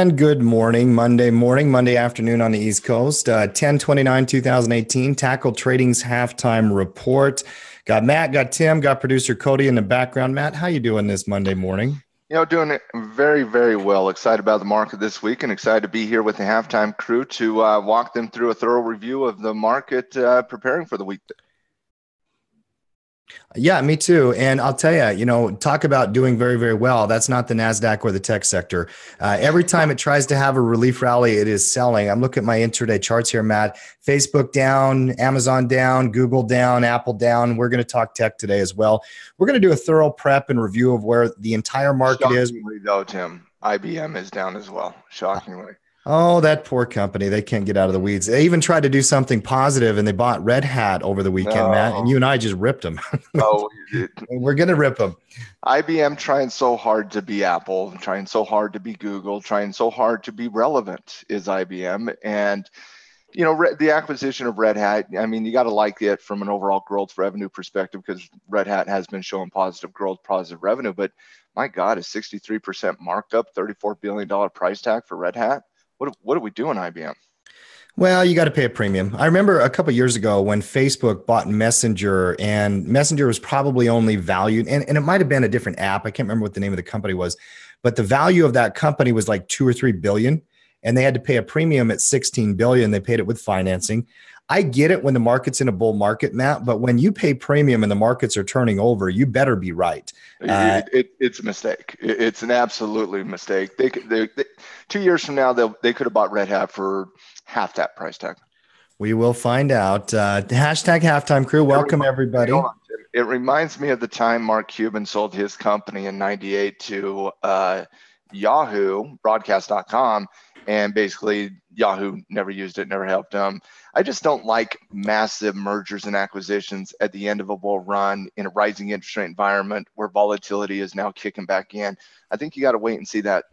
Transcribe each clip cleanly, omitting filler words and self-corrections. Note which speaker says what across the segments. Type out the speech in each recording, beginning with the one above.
Speaker 1: And good morning, Monday afternoon on the East Coast, 10/29/2018, Tackle Trading's halftime report. Got Matt, got Tim, got producer Cody in the background. Matt, how you doing this Monday morning?
Speaker 2: Doing it very, very well. Excited about the market this week and excited to be here with the halftime crew to walk them through a thorough review of the market preparing for the week.
Speaker 1: Yeah, me too. And I'll tell you, talk about doing very, very well. That's not the NASDAQ or the tech sector. Every time it tries to have a relief rally, it is selling. I'm looking at my intraday charts here, Matt. Facebook down, Amazon down, Google down, Apple down. We're going to talk tech today as well. We're going to do a thorough prep and review of where the entire market is.
Speaker 2: Shockingly, though, Tim, IBM is down as well. Shockingly.
Speaker 1: Oh, that poor company. They can't get out of the weeds. They even tried to do something positive and they bought Red Hat over the weekend, Matt, and you and I just ripped them. We're going to rip them.
Speaker 2: IBM trying so hard to be Apple, trying so hard to be Google, trying so hard to be relevant is IBM. And, the acquisition of Red Hat, I mean, you got to like it from an overall growth revenue perspective because Red Hat has been showing positive growth, positive revenue. But my God, is 63% marked up, $34 billion price tag for Red Hat? What are we doing, IBM?
Speaker 1: Well, you got to pay a premium. I remember a couple of years ago when Facebook bought Messenger, and Messenger was probably only valued, and it might have been a different app. I can't remember what the name of the company was, but the value of that company was like 2 or 3 billion, and they had to pay a premium at 16 billion. They paid it with financing. I get it when the market's in a bull market, Matt, but when you pay premium and the markets are turning over, you better be right.
Speaker 2: It's a mistake. It's an absolutely mistake. They 2 years from now, they could have bought Red Hat for half that price tag.
Speaker 1: We will find out. Hashtag halftime crew. Welcome, everybody.
Speaker 2: It reminds me of the time Mark Cuban sold his company in '98 to Yahoo, broadcast.com. And basically, Yahoo never used it, never helped them. I just don't like massive mergers and acquisitions at the end of a bull run in a rising interest rate environment where volatility is now kicking back in. I think you got to wait and see that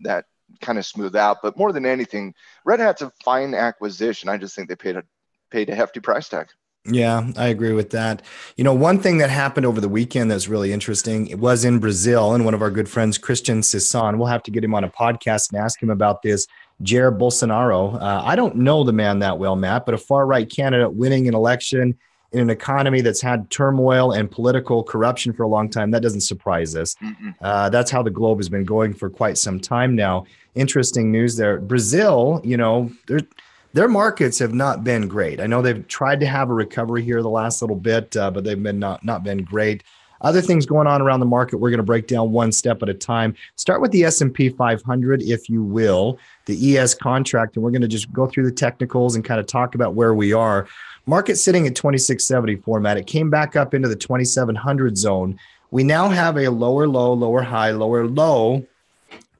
Speaker 2: kind of smooth out. But more than anything, Red Hat's a fine acquisition. I just think they paid a hefty price tag.
Speaker 1: Yeah, I agree with that. One thing that happened over the weekend that's really interesting, it was in Brazil, and one of our good friends, Christian Sisson, we'll have to get him on a podcast and ask him about this. Jair Bolsonaro. I don't know the man that well, Matt, but a far-right candidate winning an election in an economy that's had turmoil and political corruption for a long time, that doesn't surprise us. That's how the globe has been going for quite some time now. Interesting news there. Brazil, their markets have not been great. I know they've tried to have a recovery here the last little bit, but they've been not been great. Other things going on around the market, we're going to break down one step at a time. Start with the S&P 500, if you will, the ES contract, and we're going to just go through the technicals and kind of talk about where we are. Market sitting at 2674, Matt. It came back up into the 2700 zone. We now have a lower low, lower high, lower low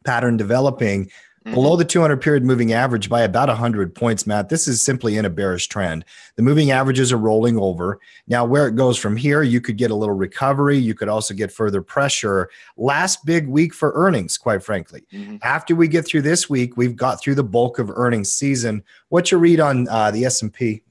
Speaker 1: pattern developing below the 200 period moving average by about 100 points, Matt. This is simply in a bearish trend. The moving averages are rolling over. Now, where it goes from here, you could get a little recovery. You could also get further pressure. Last big week for earnings, quite frankly. After we get through this week, we've got through the bulk of earnings season. What's your read on the S&P?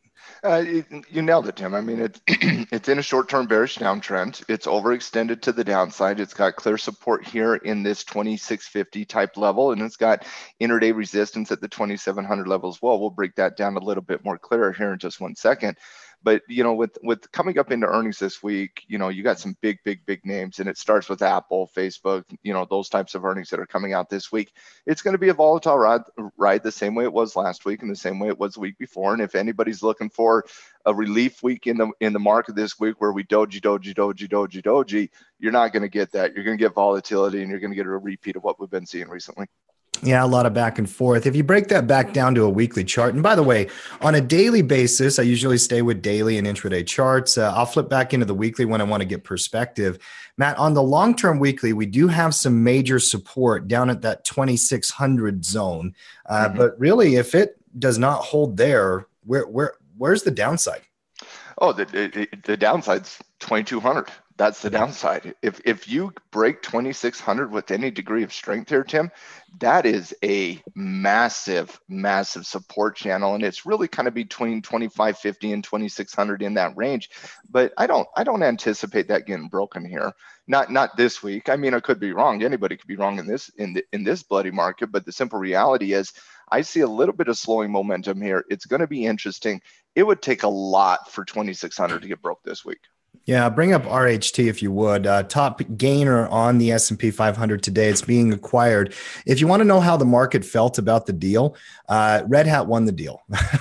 Speaker 2: You nailed it, Tim. I mean, it's in a short-term bearish downtrend. It's overextended to the downside. It's got clear support here in this 2650 type level, and it's got intraday resistance at the 2700 level as well. We'll break that down a little bit more clearer here in just one second. But, with coming up into earnings this week, you got some big names, and it starts with Apple, Facebook, those types of earnings that are coming out this week. It's going to be a volatile ride the same way it was last week and the same way it was the week before. And if anybody's looking for a relief week in the market this week where we doji, you're not going to get that. You're going to get volatility, and you're going to get a repeat of what we've been seeing recently.
Speaker 1: Yeah, a lot of back and forth. If you break that back down to a weekly chart, and by the way, on a daily basis, I usually stay with daily and intraday charts. I'll flip back into the weekly when I want to get perspective. Matt, on the long-term weekly, we do have some major support down at that 2600 zone. But really, if it does not hold there, where's the downside?
Speaker 2: Oh, the downside's 2200. That's the downside. If you break 2,600 with any degree of strength here, Tim, that is a massive, massive support channel, and it's really kind of between 2,550 and 2,600 in that range. But I don't anticipate that getting broken here. Not this week. I mean, I could be wrong. Anybody could be wrong in this bloody market. But the simple reality is, I see a little bit of slowing momentum here. It's going to be interesting. It would take a lot for 2,600 to get broke this week.
Speaker 1: Yeah, bring up RHT if you would. Top gainer on the S&P 500 today. It's being acquired. If you want to know how the market felt about the deal, Red Hat won the deal.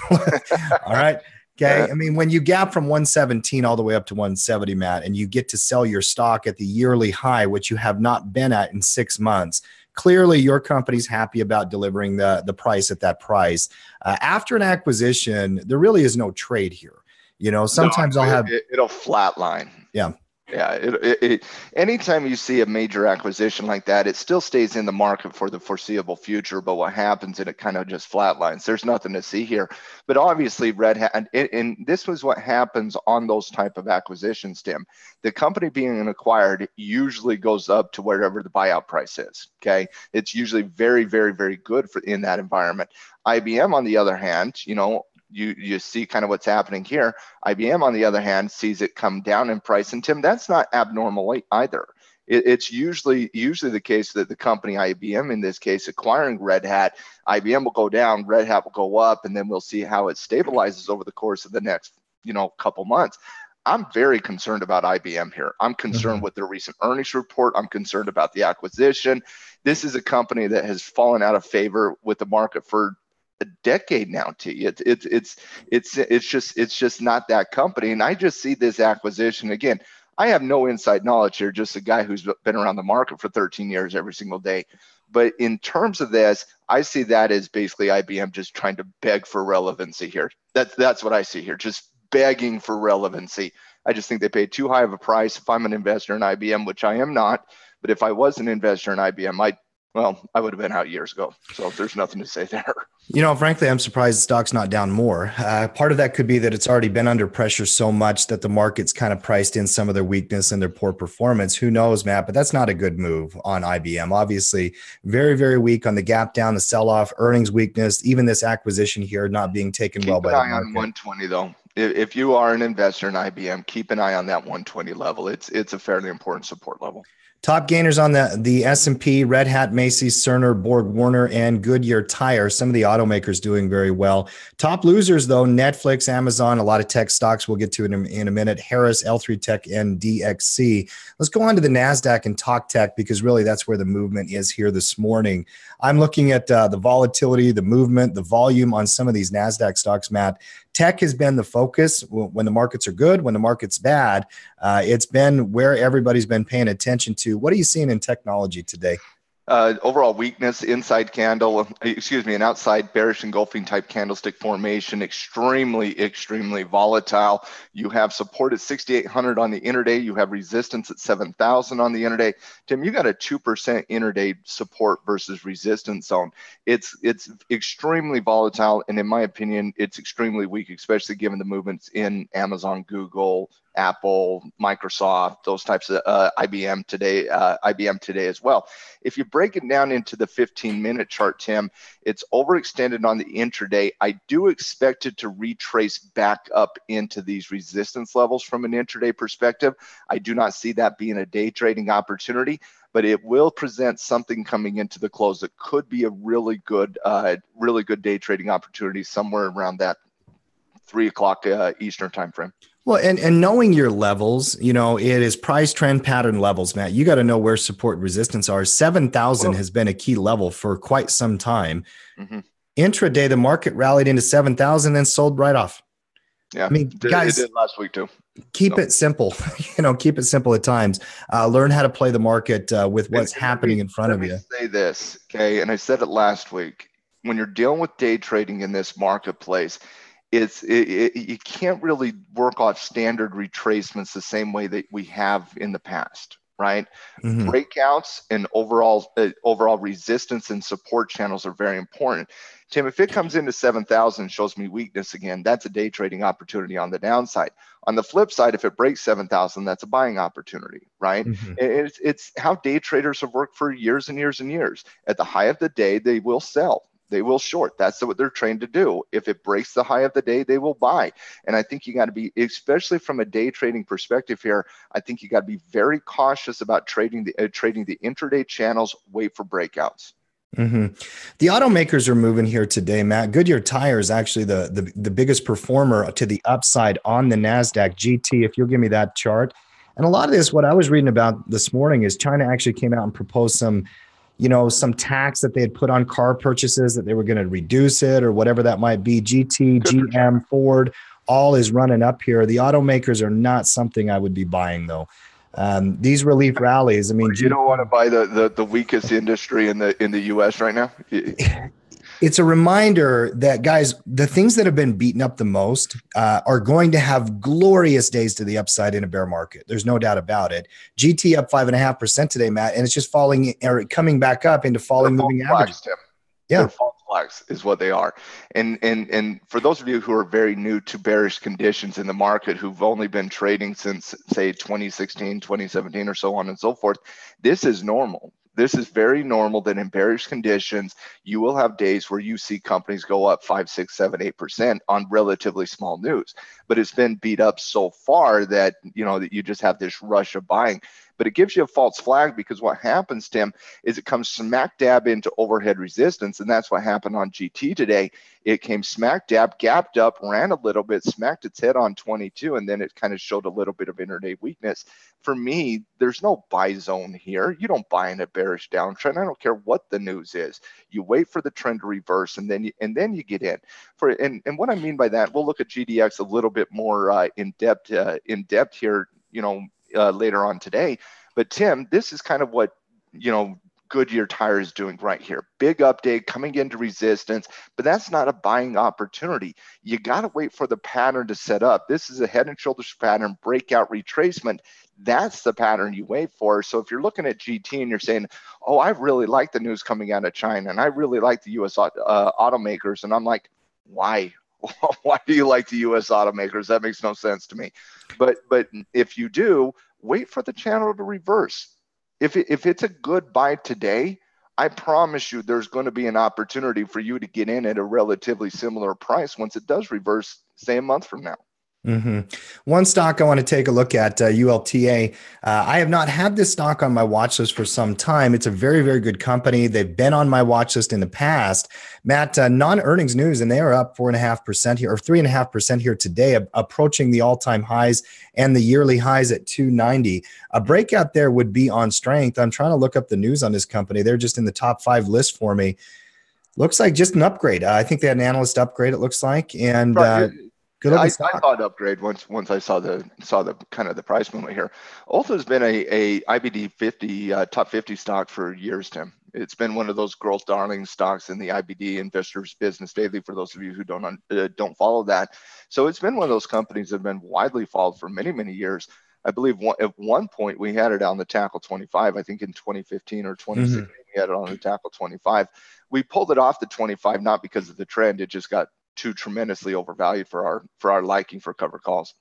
Speaker 1: All right. Okay. I mean, when you gap from 117 all the way up to 170, Matt, and you get to sell your stock at the yearly high, which you have not been at in 6 months, clearly your company's happy about delivering the price at that price. After an acquisition, there really is no trade here. You know, sometimes
Speaker 2: it'll flatline.
Speaker 1: Yeah.
Speaker 2: Yeah. Anytime you see a major acquisition like that, it still stays in the market for the foreseeable future. But what happens, and it kind of just flatlines. There's nothing to see here. But obviously, Red Hat, and this was what happens on those type of acquisitions, Tim. The company being acquired usually goes up to wherever the buyout price is. Okay. It's usually very, very, very good in that environment. IBM, on the other hand, you see kind of what's happening here. IBM, on the other hand, sees it come down in price. And Tim, that's not abnormal either. It's usually the case that the company IBM, in this case, acquiring Red Hat, IBM will go down, Red Hat will go up, and then we'll see how it stabilizes over the course of the next, couple months. I'm very concerned about IBM here. I'm concerned with their recent earnings report. I'm concerned about the acquisition. This is a company that has fallen out of favor with the market for a decade now. It's just not that company. And I just see this acquisition again. I have no inside knowledge here, just a guy who's been around the market for 13 years every single day. But in terms of this, I see that as basically IBM just trying to beg for relevancy here. That's what I see here, just begging for relevancy. I just think they paid too high of a price. If I'm an investor in IBM, which I am not, but if I was an investor in IBM, I would have been out years ago. So there's nothing to say there.
Speaker 1: Frankly, I'm surprised the stock's not down more. Part of that could be that it's already been under pressure so much that the market's kind of priced in some of their weakness and their poor performance. Who knows, Matt? But that's not a good move on IBM. Obviously, very, very weak on the gap down, the sell-off, earnings weakness, even this acquisition here not being taken well by the market.
Speaker 2: Keep an eye on 120, though. If you are an investor in IBM, keep an eye on that 120 level. It's a fairly important support level.
Speaker 1: Top gainers on the S&P, Red Hat, Macy's, Cerner, Borg Warner, and Goodyear Tire. Some of the automakers doing very well. Top losers, though, Netflix, Amazon, a lot of tech stocks we'll get to in a minute, Harris, L3 Tech, and DXC. Let's go on to the NASDAQ and talk tech, because really that's where the movement is here this morning. I'm looking at the volatility, the movement, the volume on some of these NASDAQ stocks, Matt. Tech has been the focus when the markets are good, when the market's bad. It's been where everybody's been paying attention to. What are you seeing in technology today?
Speaker 2: Overall weakness, an outside bearish engulfing type candlestick formation, extremely volatile. You have support at 6,800 on the intraday. You have resistance at 7,000 on the intraday. Tim, you got a 2% intraday support versus resistance zone. It's extremely volatile, and in my opinion, it's extremely weak, especially given the movements in Amazon, Google, Apple, Microsoft, those types of IBM today as well. If you break it down into the 15-minute chart, Tim, it's overextended on the intraday. I do expect it to retrace back up into these resistance levels from an intraday perspective. I do not see that being a day trading opportunity, but it will present something coming into the close that could be a really good day trading opportunity somewhere around that 3 o'clock Eastern time frame.
Speaker 1: Well, and knowing your levels, it is price trend pattern levels, Matt. You got to know where support and resistance are. 7,000 has been a key level for quite some time. Mm-hmm. Intraday, the market rallied into 7,000 and sold right off.
Speaker 2: Yeah, I mean, guys, it did last week too.
Speaker 1: Keep it simple. Keep it simple at times. Learn how to play the market with what's happening in front of you.
Speaker 2: Let me say this, okay? And I said it last week. When you're dealing with day trading in this marketplace, you can't really work off standard retracements the same way that we have in the past. right?
Speaker 1: Mm-hmm.
Speaker 2: Breakouts and overall resistance and support channels are very important. Tim, if it comes into 7,000, shows me weakness again, that's a day trading opportunity on the downside. On the flip side, if it breaks 7,000, that's a buying opportunity, right?
Speaker 1: Mm-hmm.
Speaker 2: It's how day traders have worked for years and years and years. At the high of the day, they will sell. They will short. That's what they're trained to do. If it breaks the high of the day, they will buy. And I think you got to be, especially from a day trading perspective here, I think you got to be very cautious about trading the intraday channels. Wait for breakouts.
Speaker 1: Mm-hmm. The automakers are moving here today, Matt. Goodyear Tire is actually the biggest performer to the upside on the NASDAQ GT, if you'll give me that chart. And a lot of this, what I was reading about this morning, is China actually came out and proposed some tax that they had put on car purchases, that they were going to reduce it or whatever that might be. GT, GM, Ford, all is running up here. The automakers are not something I would be buying, though. These relief rallies, I mean,
Speaker 2: you don't want to buy the weakest industry in the U.S. right now.
Speaker 1: It's a reminder that, guys, the things that have been beaten up the most are going to have glorious days to the upside in a bear market. There's no doubt about it. GT up 5.5% today, Matt, and it's just falling or coming back up into falling moving averages.
Speaker 2: Yeah. They're false flags is what they are. And for those of you who are very new to bearish conditions in the market, who've only been trading since, say, 2016, 2017 or so on and so forth, this is normal. This is very normal that in bearish conditions, you will have days where you see companies go up 5, 6, 7, 8% on relatively small news. But it's been beat up so far that, that you just have this rush of buying. But it gives you a false flag, because what happens, Tim, is it comes smack dab into overhead resistance. And that's what happened on GT today. It came smack dab, gapped up, ran a little bit, smacked its head on 22, and then it kind of showed a little bit of intraday weakness. For me, there's no buy zone here. You don't buy in a bearish downtrend. I don't care what the news is. You wait for the trend to reverse, and then you get in. And what I mean by that, we'll look at GDX a little bit more in depth here, later on today. But Tim, this is kind of what, Goodyear Tire is doing right here. Big update coming into resistance, but that's not a buying opportunity. You got to wait for the pattern to set up. This is a head and shoulders pattern, breakout retracement. That's the pattern you wait for. So if you're looking at GT and you're saying, oh, I really like the news coming out of China, and I really like the U.S. Automakers, and I'm like, why? Why do you like the U.S. automakers? That makes no sense to me. But if you do, wait for the channel to reverse. If it's a good buy today, I promise you there's going to be an opportunity for you to get in at a relatively similar price once it does reverse, say, a month from now.
Speaker 1: Mm-hmm. One stock I want to take a look at, ULTA. I have not had this stock on my watch list for some time. It's a very, very good company. They've been on my watch list in the past. Matt, non-earnings news, and they are up 4.5% here, or 3.5% here today, approaching the all-time highs and the yearly highs at 290. A breakout there would be on strength. I'm trying to look up the news on this company. They're just in the top 5 list for me. Looks like just an upgrade. I think they had an analyst upgrade, it looks like. And good looking stock.
Speaker 2: I thought upgrade once I saw the kind of the price movement here. Ulta has been a IBD 50 top 50 stock for years, Tim. It's been one of those growth darling stocks in the IBD Investors Business Daily, for those of you who don't follow that. So it's been one of those companies that have been widely followed for many, many years. I believe at one point we had it on the tackle 25. I think in 2015 or 2016 we had it on the tackle 25. We pulled it off the 25 not because of the trend. It just got too tremendously overvalued for our liking for cover calls.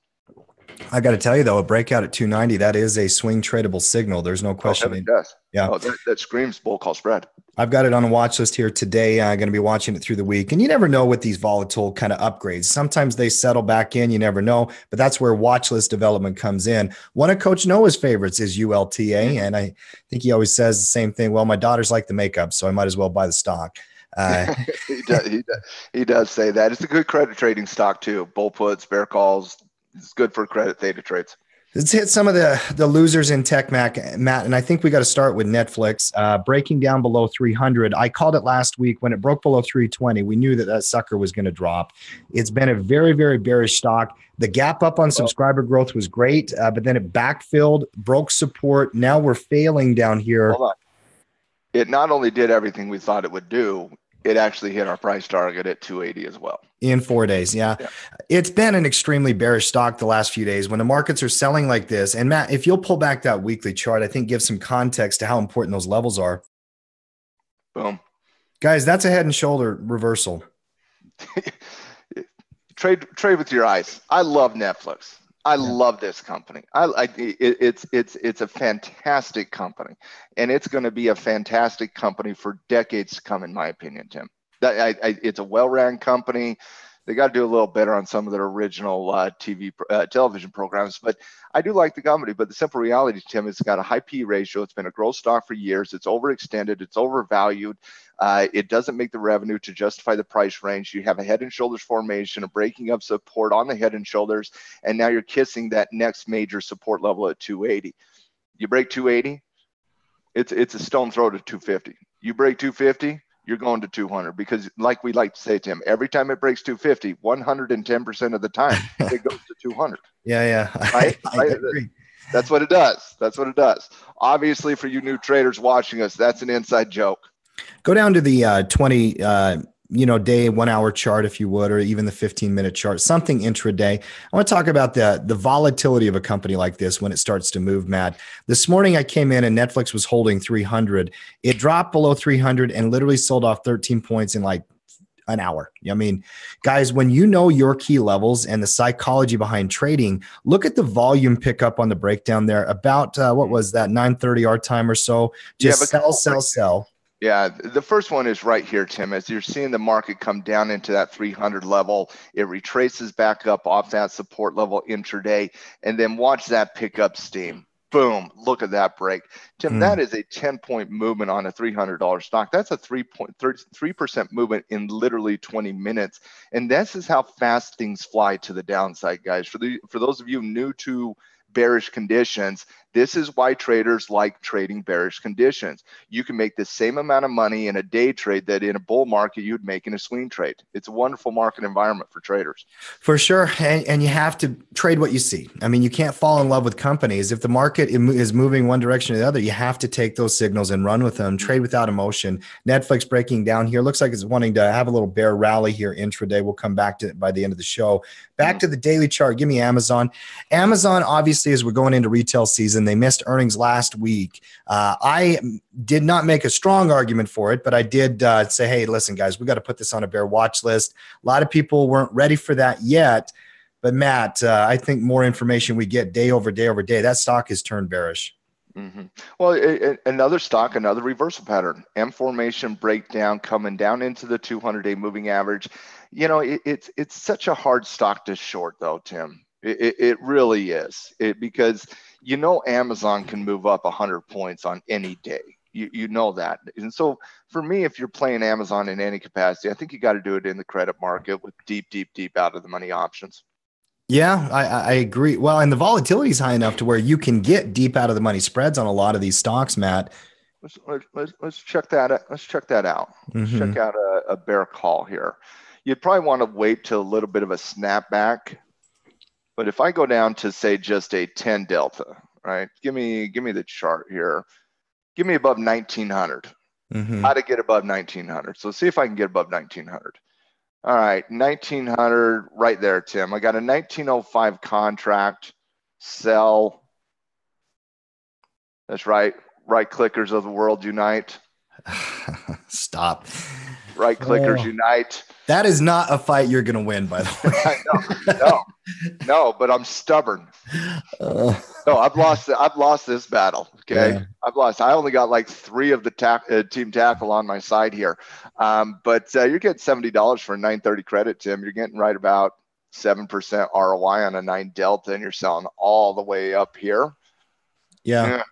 Speaker 1: I got to tell you, though, a breakout at 290, that is a swing tradable signal. There's no question.
Speaker 2: It does.
Speaker 1: Yeah.
Speaker 2: Oh, that screams bull call spread.
Speaker 1: I've got it on a watch list here today. I'm going to be watching it through the week. And you never know with these volatile kind of upgrades. Sometimes they settle back in. You never know. But that's where watch list development comes in. One of Coach Noah's favorites is ULTA. And I think he always says the same thing. Well, my daughters like the makeup, so I might as well buy the stock.
Speaker 2: He does say that. It's a good credit trading stock too. Bull puts, bear calls. It's good for credit theta trades.
Speaker 1: Let's hit some of the losers in tech, Matt, and I think we got to start with Netflix breaking down below 300. I called it last week when it broke below 320. We knew that sucker was going to drop. It's been a very, very bearish stock. The gap up on subscriber growth was great, but then it backfilled, broke support. Now we're failing down here.
Speaker 2: Hold on. It not only did everything we thought it would do, it actually hit our price target at 280 as well.
Speaker 1: In 4 days. Yeah. It's been an extremely bearish stock the last few days when the markets are selling like this. And Matt, if you'll pull back that weekly chart, I think give some context to how important those levels are.
Speaker 2: Boom.
Speaker 1: Guys, that's a head and shoulder reversal.
Speaker 2: Trade with your eyes. I love Netflix. I love this company. It's a fantastic company, and it's going to be a fantastic company for decades to come, in my opinion, Tim. It's a well-ran company. They got to do a little better on some of their original television programs, but I do like the company. But the simple reality, Tim, it's got a high P ratio. It's been a growth stock for years. It's overextended. It's overvalued. It doesn't make the revenue to justify the price range. You have a head and shoulders formation, a breaking of support on the head and shoulders, and now you're kissing that next major support level at 280. You break 280, it's a stone throw to 250. You break 250, you're going to 200, because like we like to say, Tim, every time it breaks 250, 110% of the time it goes to 200.
Speaker 1: Yeah.
Speaker 2: Right?
Speaker 1: I agree.
Speaker 2: That's what it does. That's what it does. Obviously, for you new traders watching us, that's an inside joke.
Speaker 1: Go down to the 20 day 1 hour chart, if you would, or even the 15-minute chart, something intraday. I want to talk about the volatility of a company like this when it starts to move, Matt. This morning I came in and Netflix was holding 300. It dropped below 300 and literally sold off 13 points in like an hour. I mean, guys, when you know your key levels and the psychology behind trading, look at the volume pickup on the breakdown there. About what was that, 9:30 our time or so? Just sell.
Speaker 2: Yeah, the first one is right here, Tim. As you're seeing the market come down into that 300 level, it retraces back up off that support level intraday, and then watch that pick up steam. Boom, look at that break. Tim, that is a 10-point movement on a $300 stock. That's a 3% movement in literally 20 minutes. And this is how fast things fly to the downside, guys. For those of you new to bearish conditions, this is why traders like trading bearish conditions. You can make the same amount of money in a day trade that in a bull market you'd make in a swing trade. It's a wonderful market environment for traders.
Speaker 1: For sure. And you have to trade what you see. I mean, you can't fall in love with companies. If the market is moving one direction or the other, you have to take those signals and run with them. Trade without emotion. Netflix breaking down here. Looks like it's wanting to have a little bear rally here intraday. We'll come back to it by the end of the show. Back to the daily chart. Give me Amazon. Amazon, obviously, as we're going into retail season, they missed earnings last week. I did not make a strong argument for it, but I did say, hey, listen, guys, we got to put this on a bear watch list. A lot of people weren't ready for that yet. But Matt, I think more information we get day over day over day, that stock has turned bearish.
Speaker 2: Well, another stock, another reversal pattern, M formation breakdown coming down into the 200-day moving average. You know, it's such a hard stock to short, though, Tim. It really is. Because you know Amazon can move up 100 points on any day. You know that. And so for me, if you're playing Amazon in any capacity, I think you got to do it in the credit market with deep out of the money options.
Speaker 1: Yeah, I agree. Well, and the volatility is high enough to where you can get deep out of the money spreads on a lot of these stocks, Matt.
Speaker 2: Let's check that out. Let's check that out. Let's check out a bear call here. You'd probably want to wait till a little bit of a snapback. But if I go down to say just a 10 delta, right? Give me the chart here. Give me above 1900. How to get above 1900. So see if I can get above 1900. All right, 1900 right there, Tim. I got a 1905 contract. Sell. That's right. Right clickers of the world unite.
Speaker 1: Stop.
Speaker 2: Right clickers unite.
Speaker 1: That is not a fight you're going to win, by the
Speaker 2: way. No, but I'm stubborn. No, I've lost this battle. Okay, yeah. I've lost. I only got like 3 of the team tackle on my side here. But you're getting $70 for a 930 credit, Tim. You're getting right about 7% ROI on a 9 delta, and you're selling all the way up here.
Speaker 1: Yeah.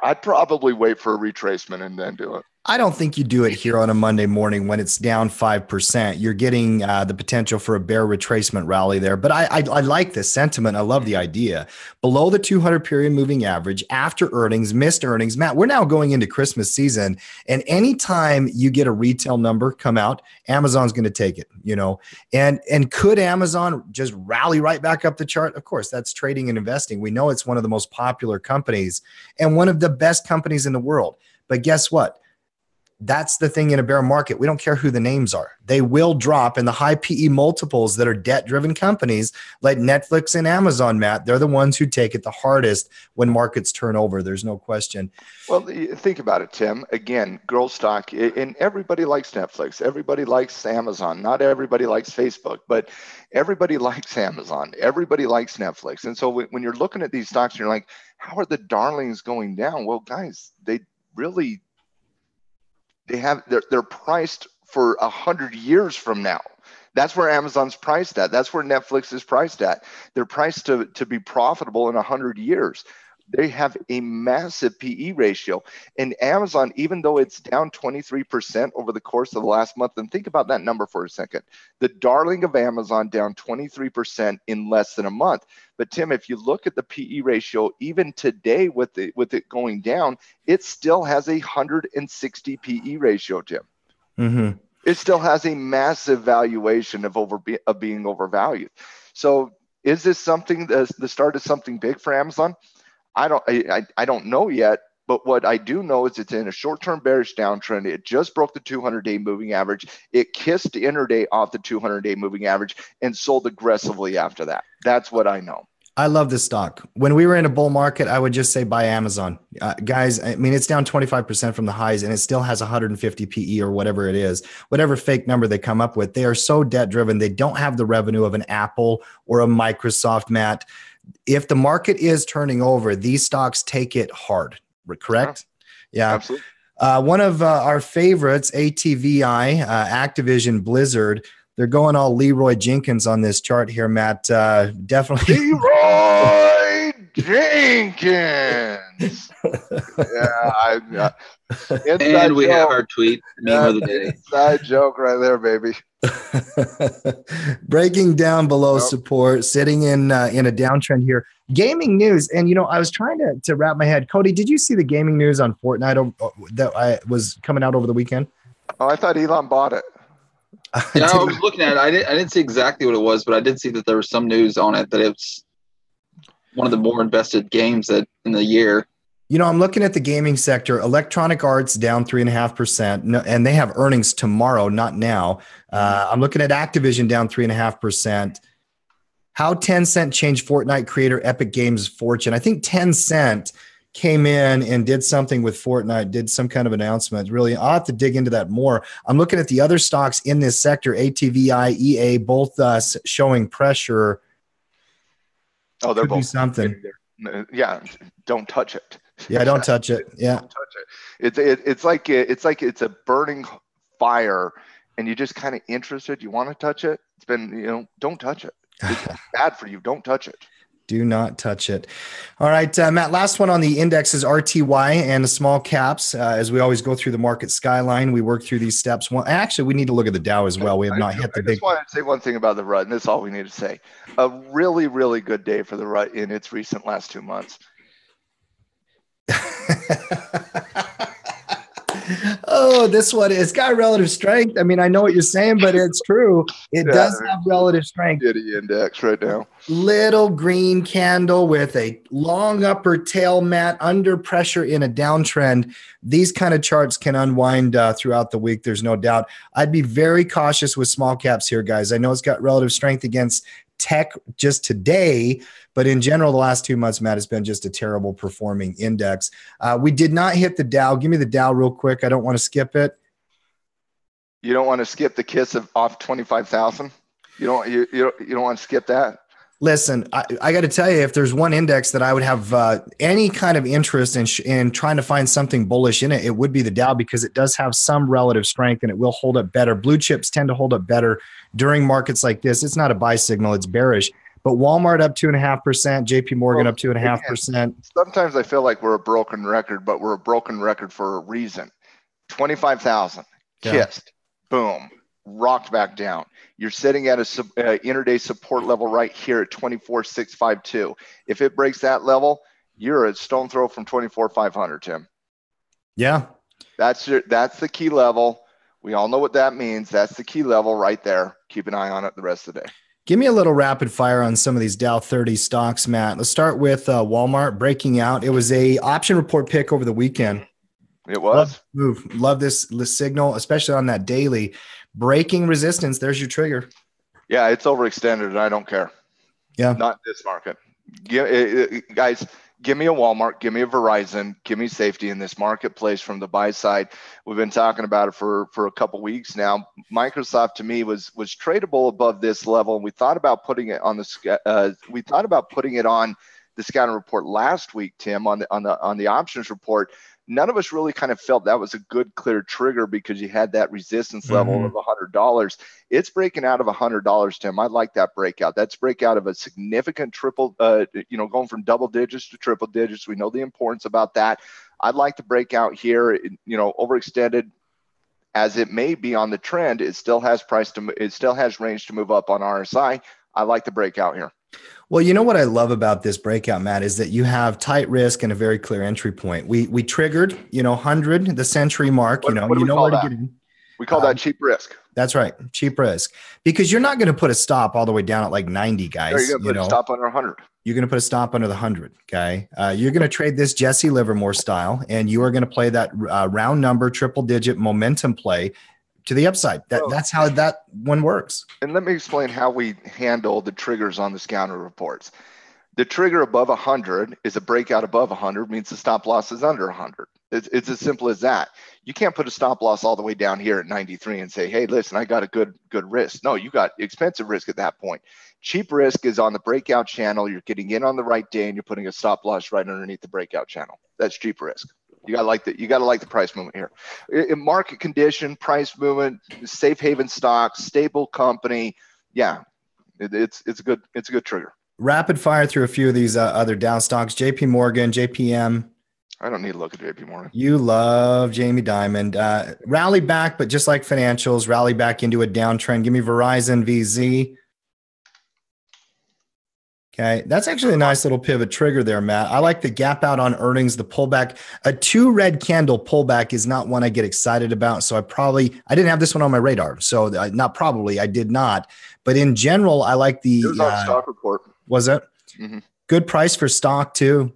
Speaker 2: I'd probably wait for a retracement and then do it.
Speaker 1: I don't think you do it here on a Monday morning when it's down 5%. You're getting the potential for a bear retracement rally there. But I like this sentiment. I love the idea. Below the 200 period moving average, after earnings, missed earnings. Matt, we're now going into Christmas season. And anytime you get a retail number come out, Amazon's going to take it, you know. And could Amazon just rally right back up the chart? Of course, that's trading and investing. We know it's one of the most popular companies and one of the best companies in the world. But guess what? That's the thing in a bear market. We don't care who the names are. They will drop, and the high PE multiples that are debt-driven companies like Netflix and Amazon, Matt, they're the ones who take it the hardest when markets turn over. There's no question.
Speaker 2: Well, think about it, Tim. Again, growth stock, and everybody likes Netflix. Everybody likes Amazon. Not everybody likes Facebook, but everybody likes Amazon. Everybody likes Netflix. And so when you're looking at these stocks, you're like, how are the darlings going down? Well, guys, they're priced for 100 years from now. That's where Amazon's priced at. That's where Netflix is priced at. They're priced to be profitable in 100 years. They have a massive PE ratio. And Amazon, even though it's down 23% over the course of the last month, and think about that number for a second. The darling of Amazon down 23% in less than a month. But Tim, if you look at the PE ratio, even today with it going down, it still has a 160 PE ratio, Tim.
Speaker 1: Mm-hmm.
Speaker 2: It still has a massive valuation of being overvalued. So is this something, the start of something big for Amazon? I don't know yet, but what I do know is it's in a short-term bearish downtrend. It just broke the 200-day moving average. It kissed intraday off the 200-day moving average and sold aggressively after that. That's what I know.
Speaker 1: I love this stock. When we were in a bull market, I would just say buy Amazon. Guys, I mean, it's down 25% from the highs, and it still has 150 PE or whatever it is, whatever fake number they come up with. They are so debt-driven. They don't have the revenue of an Apple or a Microsoft, Matt. If the market is turning over, these stocks take it hard, correct? Yeah.
Speaker 2: Absolutely.
Speaker 1: One of our favorites, ATVI, Activision Blizzard, they're going all Leroy Jenkins on this chart here, Matt. Definitely.
Speaker 2: Leroy Jenkins.
Speaker 3: And we have our tweet meme of the day.
Speaker 2: Inside joke right there, baby.
Speaker 1: Breaking down below support, sitting in a downtrend here. Gaming news, and I was trying to wrap my head. Cody, did you see the gaming news on Fortnite that was coming out over the weekend?
Speaker 2: Oh, I thought Elon bought it.
Speaker 3: Yeah, I was looking at it. I didn't see exactly what it was, but I did see that there was some news on it that it's one of the more invested games in the year.
Speaker 1: I'm looking at the gaming sector. Electronic Arts down 3.5%, and they have earnings tomorrow, not now. I'm looking at Activision down 3.5%. How Tencent changed Fortnite creator Epic Games' fortune. I think Tencent came in and did something with Fortnite, did some kind of announcement. Really, I'll have to dig into that more. I'm looking at the other stocks in this sector, ATVI, EA, both showing pressure.
Speaker 2: Oh, they're both
Speaker 1: something.
Speaker 2: Yeah, don't touch it.
Speaker 1: Yeah, don't touch it. Yeah,
Speaker 2: don't touch it. It's like it's a burning fire, and you're just kind of interested. You want to touch it. It's been, don't touch it. It's bad for you. Don't touch it.
Speaker 1: Do not touch it. All right, Matt, last one on the indexes, RTY and the small caps. As we always go through the market skyline, we work through these steps. Well, actually, we need to look at the Dow as well. We have not hit the big.
Speaker 2: I just wanted to say one thing about the rut, and that's all we need to say. A really, really good day for the rut in its recent last 2 months.
Speaker 1: Oh, this one, it's got relative strength. I mean, I know what you're saying, but it's true. It does have relative strength.
Speaker 2: Giddy index right now.
Speaker 1: Little green candle with a long upper tail, Matt, under pressure in a downtrend. These kind of charts can unwind throughout the week. There's no doubt. I'd be very cautious with small caps here, guys. I know it's got relative strength against tech just today, but in general, the last 2 months, Matt, has been just a terrible performing index. We did not hit the Dow. Give me the Dow real quick. I don't want to skip it.
Speaker 2: You don't want to skip the kiss off 25,000. You don't want to skip that.
Speaker 1: Listen, I got to tell you, if there's one index that I would have any kind of interest in trying to find something bullish in it, it would be the Dow, because it does have some relative strength and it will hold up better. Blue chips tend to hold up better during markets like this. It's not a buy signal, it's bearish. But Walmart up 2.5%, JP Morgan up 2.5%.
Speaker 2: Sometimes I feel like we're a broken record, but we're a broken record for a reason. 25,000 kissed, boom, rocked back down. You're sitting at a intraday support level right here at 24,652. If it breaks that level, you're a stone throw from 24,500, Tim.
Speaker 1: Yeah.
Speaker 2: That's the key level. We all know what that means. That's the key level right there. Keep an eye on it the rest of the day.
Speaker 1: Give me a little rapid fire on some of these Dow 30 stocks, Matt. Let's start with Walmart breaking out. It was a option report pick over the weekend.
Speaker 2: It was.
Speaker 1: Love this signal, especially on that daily. Breaking resistance. There's your trigger.
Speaker 2: Yeah, it's overextended, and I don't care.
Speaker 1: Yeah.
Speaker 2: Not this market. Guys, give me a Walmart, give me a Verizon, give me safety in this marketplace from the buy side. We've been talking about it for a couple weeks now. Microsoft to me was tradable above this level, and we thought about putting it on the scatter report last week, Tim, on the options report. None of us really kind of felt that was a good clear trigger because you had that resistance level of $100. It's breaking out of $100, Tim. I like that breakout. That's breakout of a significant triple, going from double digits to triple digits. We know the importance about that. I'd like to break out here, overextended as it may be on the trend. It still has range to move up on RSI. I like the breakout here.
Speaker 1: Well, you know what I love about this breakout, Matt, is that you have tight risk and a very clear entry point. We triggered, 100, the century mark.
Speaker 2: What do we
Speaker 1: know
Speaker 2: call
Speaker 1: where
Speaker 2: that?
Speaker 1: To get in.
Speaker 2: We call that cheap risk.
Speaker 1: That's right, cheap risk, because you're not going to put a stop all the way down at like 90, guys.
Speaker 2: You're going to put a stop under 100.
Speaker 1: You're going to put a stop under the 100. Okay, you're going to trade this Jesse Livermore style, and you are going to play that round number triple digit momentum play to the upside. That's how that one works.
Speaker 2: And let me explain how we handle the triggers on the scatter reports. The trigger above 100 is a breakout above 100, means the stop loss is under 100. It's as simple as that. You can't put a stop loss all the way down here at 93 and say, hey, listen, I got a good risk. No, you got expensive risk at that point. Cheap risk is on the breakout channel. You're getting in on the right day and you're putting a stop loss right underneath the breakout channel. That's cheap risk. You gotta like the price movement here. In market condition, price movement, safe haven stock, stable company. Yeah, it's a good trigger.
Speaker 1: Rapid fire through a few of these other down stocks. JP Morgan, JPM.
Speaker 2: I don't need to look at JP Morgan.
Speaker 1: You love Jamie Dimon. Rally back, but just like financials, rally back into a downtrend. Give me Verizon, VZ. Okay, that's actually a nice little pivot trigger there, Matt. I like the gap out on earnings, the pullback. A 2 red candle pullback is not one I get excited about. So I didn't have this one on my radar. So I did not. But in general, I like the.
Speaker 2: It was on stock report.
Speaker 1: Was it?
Speaker 2: Mm-hmm.
Speaker 1: Good price for stock too.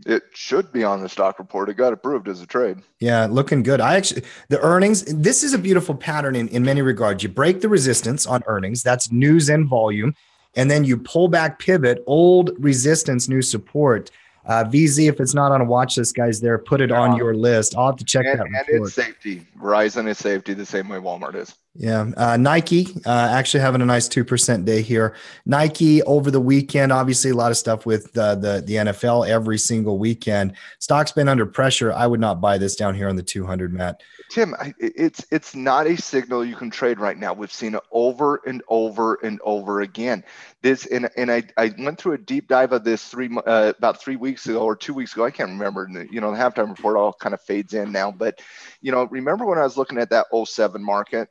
Speaker 2: It should be on the stock report. It got approved as a trade.
Speaker 1: Yeah, looking good. The earnings, this is a beautiful pattern in many regards. You break the resistance on earnings. That's news and volume. And then you pull back, pivot, old resistance, new support. VZ, if it's not on a watch list, guys, there, put it on your list. I'll have to check that report.
Speaker 2: And it's safety. Verizon is safety the same way Walmart is.
Speaker 1: Yeah. Nike actually having a nice 2% day here. Nike over the weekend, obviously a lot of stuff with the NFL every single weekend. Stock's been under pressure. I would not buy this down here on the 200, Matt.
Speaker 2: Tim, it's not a signal you can trade right now. We've seen it over and over and over again. I went through a deep dive of this about 3 weeks ago or 2 weeks ago. I can't remember. The halftime report all kind of fades in now. But remember when I was looking at that 07 market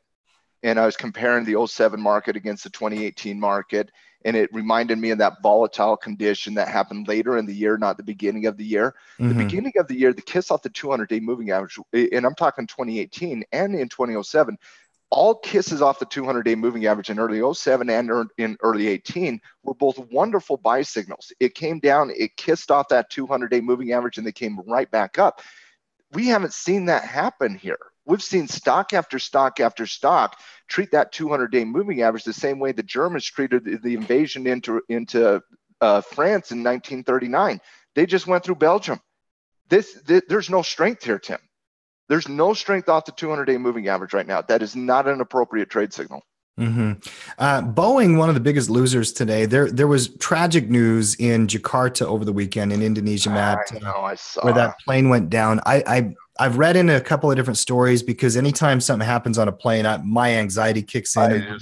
Speaker 2: and I was comparing the 07 market against the 2018 market, and it reminded me of that volatile condition that happened later in the year, not the beginning of the year. Mm-hmm. The beginning of the year, the kiss off the 200-day moving average, and I'm talking 2018 and in 2007, all kisses off the 200-day moving average in early 07 and in early 18 were both wonderful buy signals. It came down, it kissed off that 200-day moving average, and they came right back up. We haven't seen that happen here. We've seen stock after stock after stock treat that 200-day moving average the same way the Germans treated the invasion into France in 1939. They just went through Belgium. There's no strength here, Tim. There's no strength off the 200-day moving average right now. That is not an appropriate trade signal.
Speaker 1: Mm-hmm. Boeing, one of the biggest losers today. There was tragic news in Jakarta over the weekend in Indonesia, Matt.
Speaker 2: I saw
Speaker 1: where that plane went down. I've read in a couple of different stories because anytime something happens on a plane, my anxiety kicks in.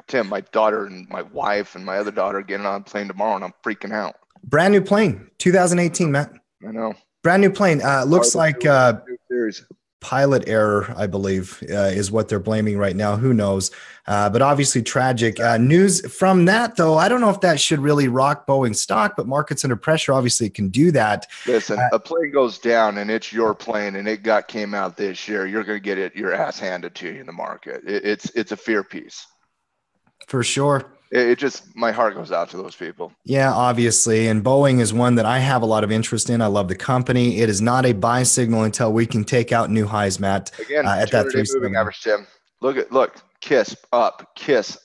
Speaker 2: Tim, my daughter and my wife and my other daughter are getting on a plane tomorrow, and I'm freaking out.
Speaker 1: Brand new plane, 2018, Matt.
Speaker 2: I know.
Speaker 1: Brand new plane. Looks like pilot error, I believe, is what they're blaming right now. Who knows? But obviously tragic news from that, though. I don't know if that should really rock Boeing stock, but markets under pressure obviously can do that.
Speaker 2: Listen, a plane goes down and it's your plane and it came out this year. You're going to get your ass handed to you in the market. It's a fear piece.
Speaker 1: For sure.
Speaker 2: It just, my heart goes out to those people.
Speaker 1: Yeah, obviously. And Boeing is one that I have a lot of interest in. I love the company. It is not a buy signal until we can take out new highs, Matt,
Speaker 2: Again,
Speaker 1: at that
Speaker 2: 200-day moving
Speaker 1: 370.
Speaker 2: average, Tim. Look, kiss up, kiss,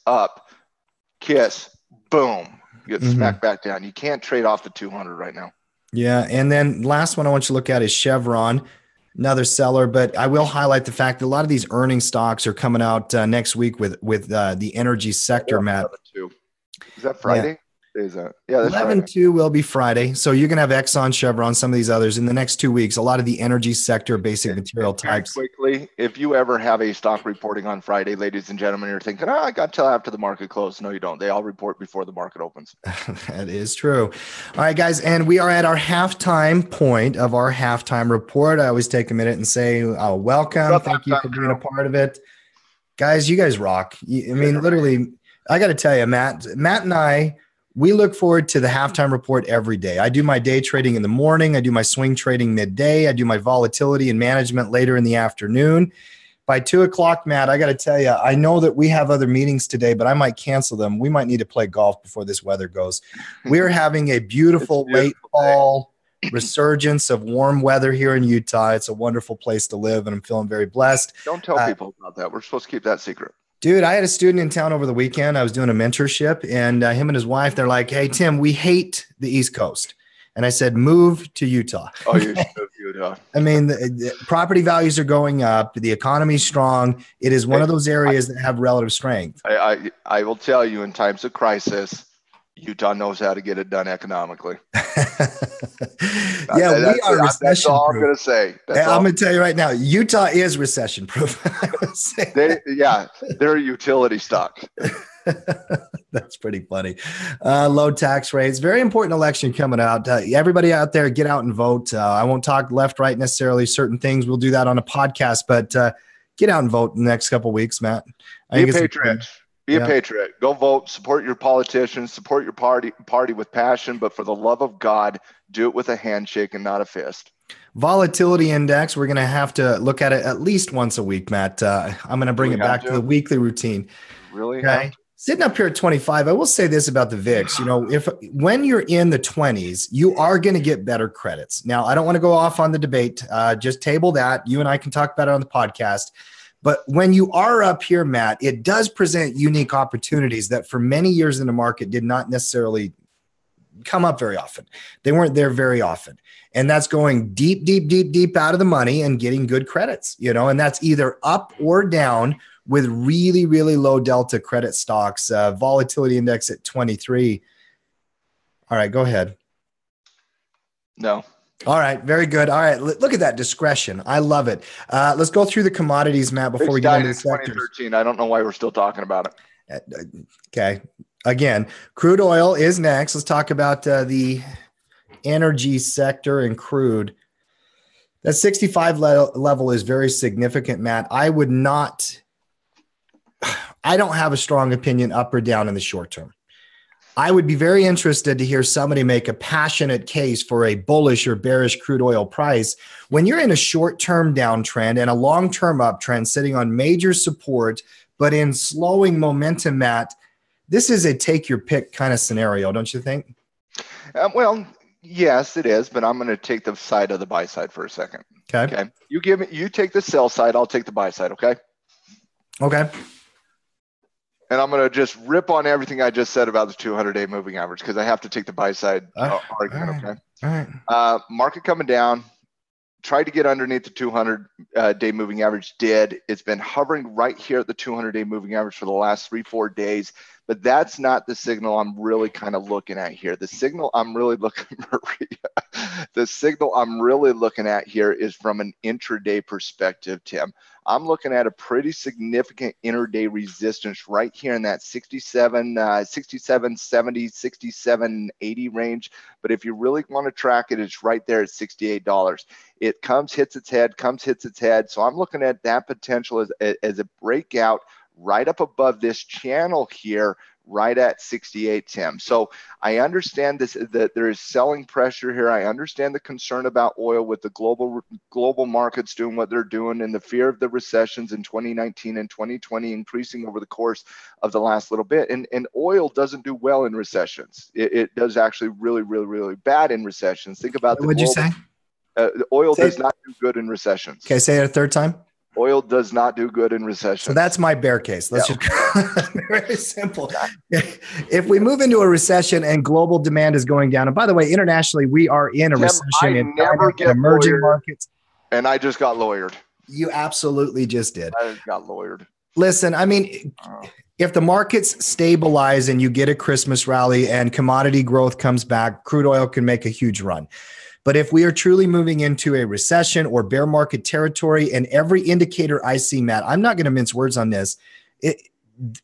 Speaker 2: boom. You get smacked back down. You can't trade off the 200 right now.
Speaker 1: Yeah. And then last one I want you to look at is Chevron, another seller. But I will highlight the fact that a lot of these earning stocks are coming out next week with the energy sector, Matt.
Speaker 2: 11-2. Is that Friday?
Speaker 1: Yeah.
Speaker 2: Is that? Yeah, that's
Speaker 1: 11-2 will be Friday. So you're going to have Exxon, Chevron, some of these others in the next 2 weeks. A lot of the energy sector, basic material types.
Speaker 2: Quickly, if you ever have a stock reporting on Friday, ladies and gentlemen, you're thinking, I got till after the market closed. No, you don't. They all report before the market opens.
Speaker 1: That is true. All right, guys. And we are at our halftime point of our halftime report. I always take a minute and say, welcome. Thank you for being a part of it. Guys, you guys rock. I mean, literally, I got to tell you, Matt and I, we look forward to the halftime report every day. I do my day trading in the morning. I do my swing trading midday. I do my volatility and management later in the afternoon. By 2:00, Matt, I got to tell you, I know that we have other meetings today, but I might cancel them. We might need to play golf before this weather goes. We're having a beautiful late fall resurgence of warm weather here in Utah. It's a wonderful place to live, and I'm feeling very blessed.
Speaker 2: Don't tell people about that. We're supposed to keep that secret.
Speaker 1: Dude, I had a student in town over the weekend. I was doing a mentorship, and him and his wife, they're like, hey, Tim, we hate the East Coast. And I said, move to Utah.
Speaker 2: Oh, you should move to Utah.
Speaker 1: I mean, the property values are going up. The economy's strong. It is one of those areas that have relative strength.
Speaker 2: I will tell you, in times of crisis, Utah knows how to get it done economically.
Speaker 1: We are recession-proof.
Speaker 2: That's all I'm going to say.
Speaker 1: I'm going to tell you right now, Utah is recession-proof.
Speaker 2: They're a utility stock.
Speaker 1: That's pretty funny. Low tax rates. Very important election coming out. Everybody out there, get out and vote. I won't talk left, right necessarily. Certain things, we'll do that on a podcast. But get out and vote in the next couple of weeks, Matt.
Speaker 2: Be a patriot. Be a patriot. Go vote. Support your politicians. Support your party with passion. But for the love of God, do it with a handshake and not a fist.
Speaker 1: Volatility index. We're going to have to look at it at least once a week, Matt. I'm going to bring it back to the weekly routine.
Speaker 2: Really?
Speaker 1: Okay. Sitting up here at 25, I will say this about the VIX. When you're in the 20s, you are going to get better credits. Now, I don't want to go off on the debate. Just table that. You and I can talk about it on the podcast. But when you are up here, Matt, it does present unique opportunities that for many years in the market did not necessarily come up very often. They weren't there very often. And that's going deep out of the money and getting good credits, and that's either up or down with really, really low delta credit stocks. Volatility index at 23. All right, go ahead.
Speaker 2: No.
Speaker 1: All right, very good. All right, look at that discretion. I love it. Let's go through the commodities, Matt, before we get into the sectors.
Speaker 2: 2013. I don't know why we're still talking about it.
Speaker 1: Okay. Again, crude oil is next. Let's talk about the energy sector and crude. That 65 level is very significant, Matt. I don't have a strong opinion up or down in the short term. I would be very interested to hear somebody make a passionate case for a bullish or bearish crude oil price when you're in a short-term downtrend and a long-term uptrend sitting on major support, but in slowing momentum, Matt. This is a take your pick kind of scenario, don't you think?
Speaker 2: Well, yes, it is, but I'm going to take the side of the buy side for a second. Okay. You take the sell side, I'll take the buy side, okay?
Speaker 1: Okay.
Speaker 2: And I'm going to just rip on everything I just said about the 200-day moving average because I have to take the buy side argument, okay?
Speaker 1: All right.
Speaker 2: Market coming down, tried to get underneath the 200-day moving average, did. It's been hovering right here at the 200-day moving average for the last 3-4 days, but that's not the signal I'm really kind of looking at here. The signal I'm really looking at here is from an intraday perspective, Tim. I'm looking at a pretty significant intraday resistance right here in that 67.70, 67.80 range. But if you really want to track it, it's right there at $68. It hits its head. So I'm looking at that potential as a breakout right up above this channel here, right at 68, Tim. So I understand this, that there is selling pressure here. I understand the concern about oil with the global markets doing what they're doing, and the fear of the recessions in 2019 and 2020 increasing over the course of the last little bit. And oil doesn't do well in recessions. It does actually really, really, really bad in recessions. Think about the
Speaker 1: What'd you say?
Speaker 2: Oil does not do good in recessions.
Speaker 1: Okay, say it a third time.
Speaker 2: Oil does not do good in recessions.
Speaker 1: So that's my bear case. Let's just very simple. If we move into a recession and global demand is going down, and by the way, internationally, we are in a recession in emerging markets.
Speaker 2: And I just got lawyered.
Speaker 1: You absolutely just did.
Speaker 2: I got lawyered.
Speaker 1: Listen, I mean, if the markets stabilize and you get a Christmas rally and commodity growth comes back, crude oil can make a huge run. But if we are truly moving into a recession or bear market territory, and every indicator I see, Matt, I'm not going to mince words on this.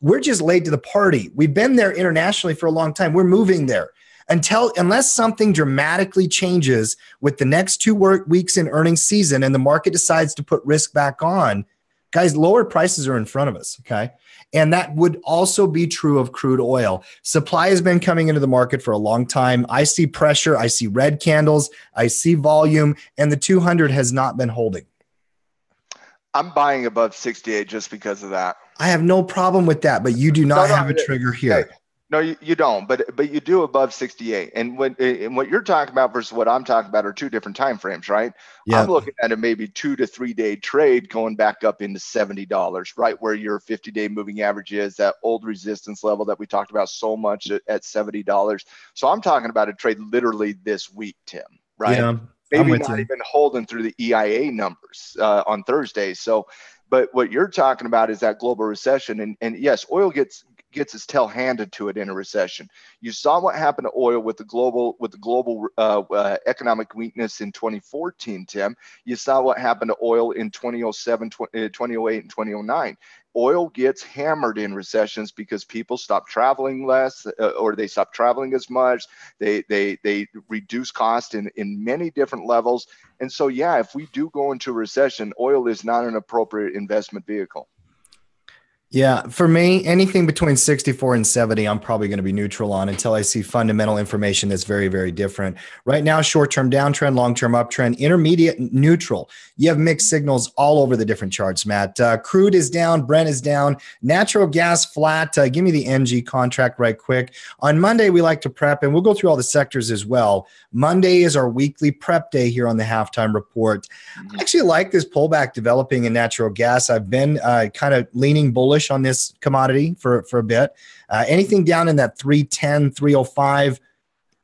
Speaker 1: We're just late to the party. We've been there internationally for a long time. We're moving there. Unless something dramatically changes with the next 2 weeks in earnings season and the market decides to put risk back on, guys, lower prices are in front of us, okay? And that would also be true of crude oil. Supply has been coming into the market for a long time. I see pressure. I see red candles. I see volume. And the 200 has not been holding.
Speaker 2: I'm buying above 68 just because of that.
Speaker 1: I have no problem with that, but you do not have a trigger here.
Speaker 2: Hey, no, you don't, but you do above 68. And what you're talking about versus what I'm talking about are 2 different time frames, right? Yeah. I'm looking at a maybe 2 to 3 day trade going back up into $70, right where your 50-day moving average is, that old resistance level that we talked about so much at $70. So I'm talking about a trade literally this week, Tim, right? Yeah, maybe not even holding through the EIA numbers on Thursday. So, but what you're talking about is that global recession, and yes, oil gets its tail handed to it in a recession. You saw what happened to oil with the global economic weakness in 2014, Tim. You saw what happened to oil in 2007, 2008, and 2009. Oil gets hammered in recessions because people stop traveling less, or they stop traveling as much. They reduce cost in many different levels. And so, yeah, if we do go into a recession, oil is not an appropriate investment vehicle.
Speaker 1: Yeah, for me, anything between 64 and 70, I'm probably going to be neutral on until I see fundamental information that's very, very different. Right now, short-term downtrend, long-term uptrend, intermediate neutral. You have mixed signals all over the different charts, Matt. Crude is down, Brent is down, natural gas flat. Give me the NG contract right quick. On Monday, we like to prep, and we'll go through all the sectors as well. Monday is our weekly prep day here on the halftime report. I actually like this pullback developing in natural gas. I've been kind of leaning bullish on this commodity for a bit. Anything down in that 310, 305,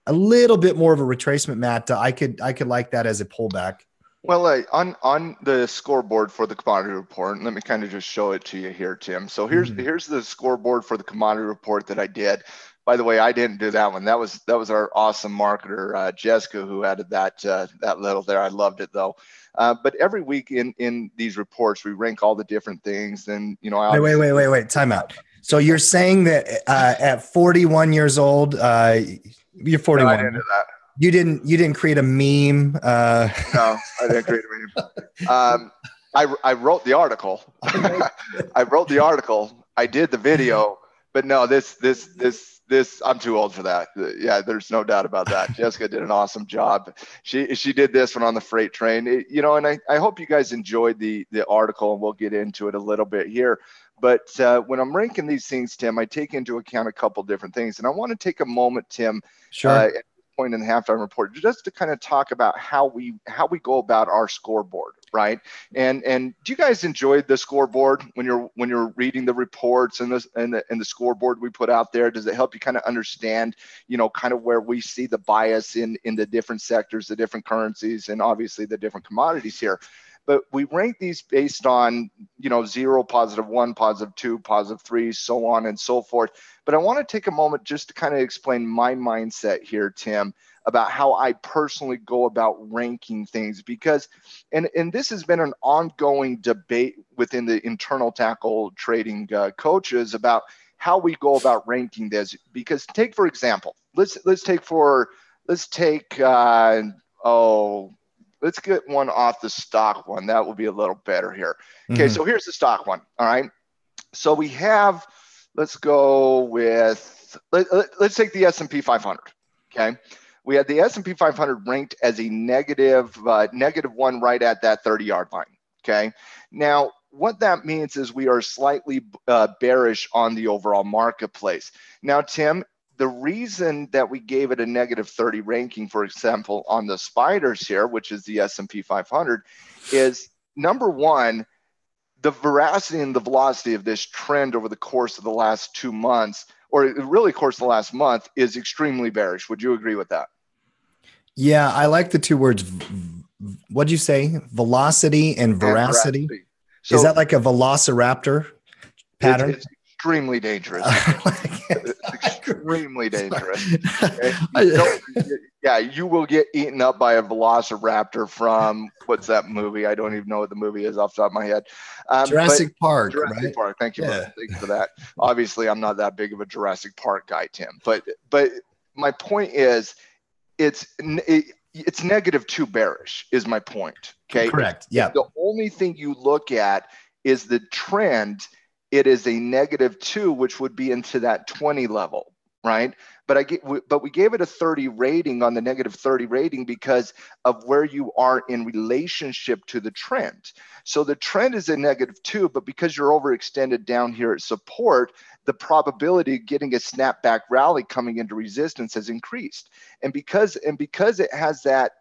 Speaker 1: a little bit more of a retracement, Matt. I could like that as a pullback.
Speaker 2: Well, on the scoreboard for the commodity report, let me kind of just show it to you here, Tim. So here's the scoreboard for the commodity report that I did. By the way, I didn't do that one. That was our awesome marketer, Jessica, who added that little there. I loved it though. But every week in these reports, we rank all the different things. And
Speaker 1: wait, time out. So you're saying that at 41 years old, you're 41. No, I didn't do that. You didn't create a meme.
Speaker 2: No, I didn't create a meme. I wrote the article. I wrote the article. I did the video. But no, this I'm too old for that. Yeah, there's no doubt about that. Jessica did an awesome job. She did this one on the freight train. And I hope you guys enjoyed the article, and we'll get into it a little bit here. But when I'm ranking these things, Tim, I take into account a couple different things, and I want to take a moment, Tim,
Speaker 1: sure.
Speaker 2: At this point in the halftime report, just to kind of talk about how we go about our scoreboard, right? And do you guys enjoy the scoreboard when you're reading the reports and the scoreboard we put out there? Does it help you kind of understand, kind of where we see the bias in the different sectors, the different currencies, and obviously the different commodities here? But we rank these based on, 0, +1, +2, +3, so on and so forth. But I want to take a moment just to kind of explain my mindset here, Tim, about how I personally go about ranking things, because, and this has been an ongoing debate within the internal tackle trading coaches about how we go about ranking this. Because take, for example, let's get one off the stock one. That will be a little better here. Okay, so here's the stock one. All right. So we have, let's go with, let's take the S&P 500. Okay. We had the S&P 500 ranked as a -1 right at that 30-yard line. Okay. Now, what that means is we are slightly bearish on the overall marketplace. Now, Tim, the reason that we gave it a -30 ranking, for example, on the spiders here, which is the S&P 500, is number one, the veracity and the velocity of this trend over the course of the last 2 months, or really course of the last month, is extremely bearish. Would you agree with that?
Speaker 1: Yeah, I like the two words. What'd you say? Velocity and veracity. And veracity. So is that like a velociraptor pattern?
Speaker 2: It's extremely dangerous. It's extremely dangerous. Okay? You will get eaten up by a velociraptor from, what's that movie? I don't even know what the movie is off the top of my head.
Speaker 1: Jurassic Park.
Speaker 2: Jurassic Park. Thank you for that. Obviously, I'm not that big of a Jurassic Park guy, Tim. But my point is, it's -2 bearish is my point. Okay.
Speaker 1: Correct. Yeah.
Speaker 2: The only thing you look at is the trend. It is a -2, which would be into that 20 level, right? But we gave it a 30 rating on the -30 rating because of where you are in relationship to the trend. So the trend is a -2, but because you're overextended down here at support, the probability of getting a snapback rally coming into resistance has increased. And because it has that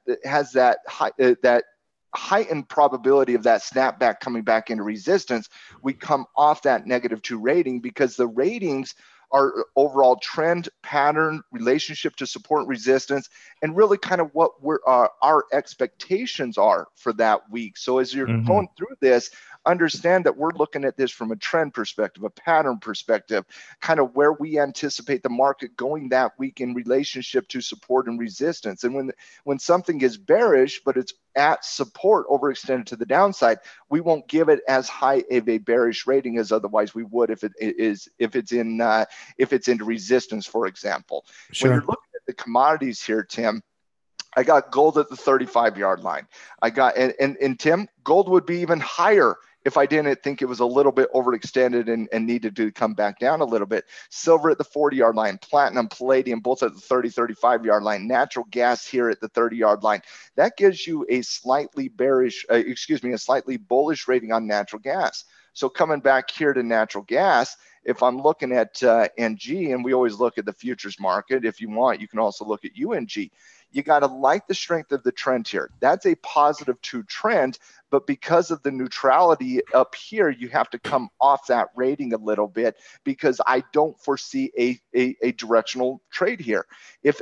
Speaker 2: heightened probability of that snapback coming back into resistance, we come off that -2 rating because the ratings are overall trend, pattern, relationship to support and resistance, and really kind of what our expectations are for that week. So as you're going through this, understand that we're looking at this from a trend perspective, a pattern perspective, kind of where we anticipate the market going that week in relationship to support and resistance. And when something is bearish, but it's at support overextended to the downside, we won't give it as high of a bearish rating as otherwise we would if it's into resistance, for example.
Speaker 1: Sure.
Speaker 2: When you're looking at the commodities here, Tim, I got gold at the 35-yard line. And Tim, gold would be even higher if I didn't think it was a little bit overextended and needed to come back down a little bit. Silver at the 40-yard line, platinum, palladium, both at the 35-yard line, natural gas here at the 30-yard line. That gives you a slightly bullish rating on natural gas. So coming back here to natural gas, if I'm looking at NG, and we always look at the futures market, if you want, you can also look at UNG. You got to like the strength of the trend here. That's a +2 trend, but because of the neutrality up here, you have to come off that rating a little bit because I don't foresee a directional trade here. If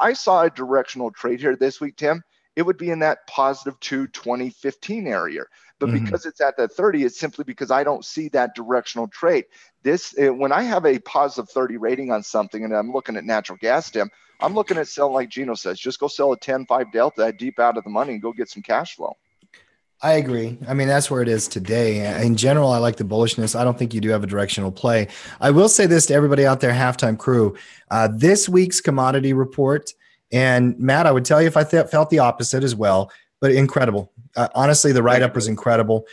Speaker 2: I saw a directional trade here this week, Tim, it would be in that +2 2015 area. But because it's at that 30, it's simply because I don't see that directional trade. When I have a +30 rating on something and I'm looking at natural gas, Tim, I'm looking at selling like Gino says, just go sell a 10-5 delta deep out of the money and go get some cash flow.
Speaker 1: I agree. I mean, that's where it is today. In general, I like the bullishness. I don't think you do have a directional play. I will say this to everybody out there, halftime crew, this week's commodity report, and Matt, I would tell you if I felt the opposite as well, but incredible. Honestly, the write-up was incredible.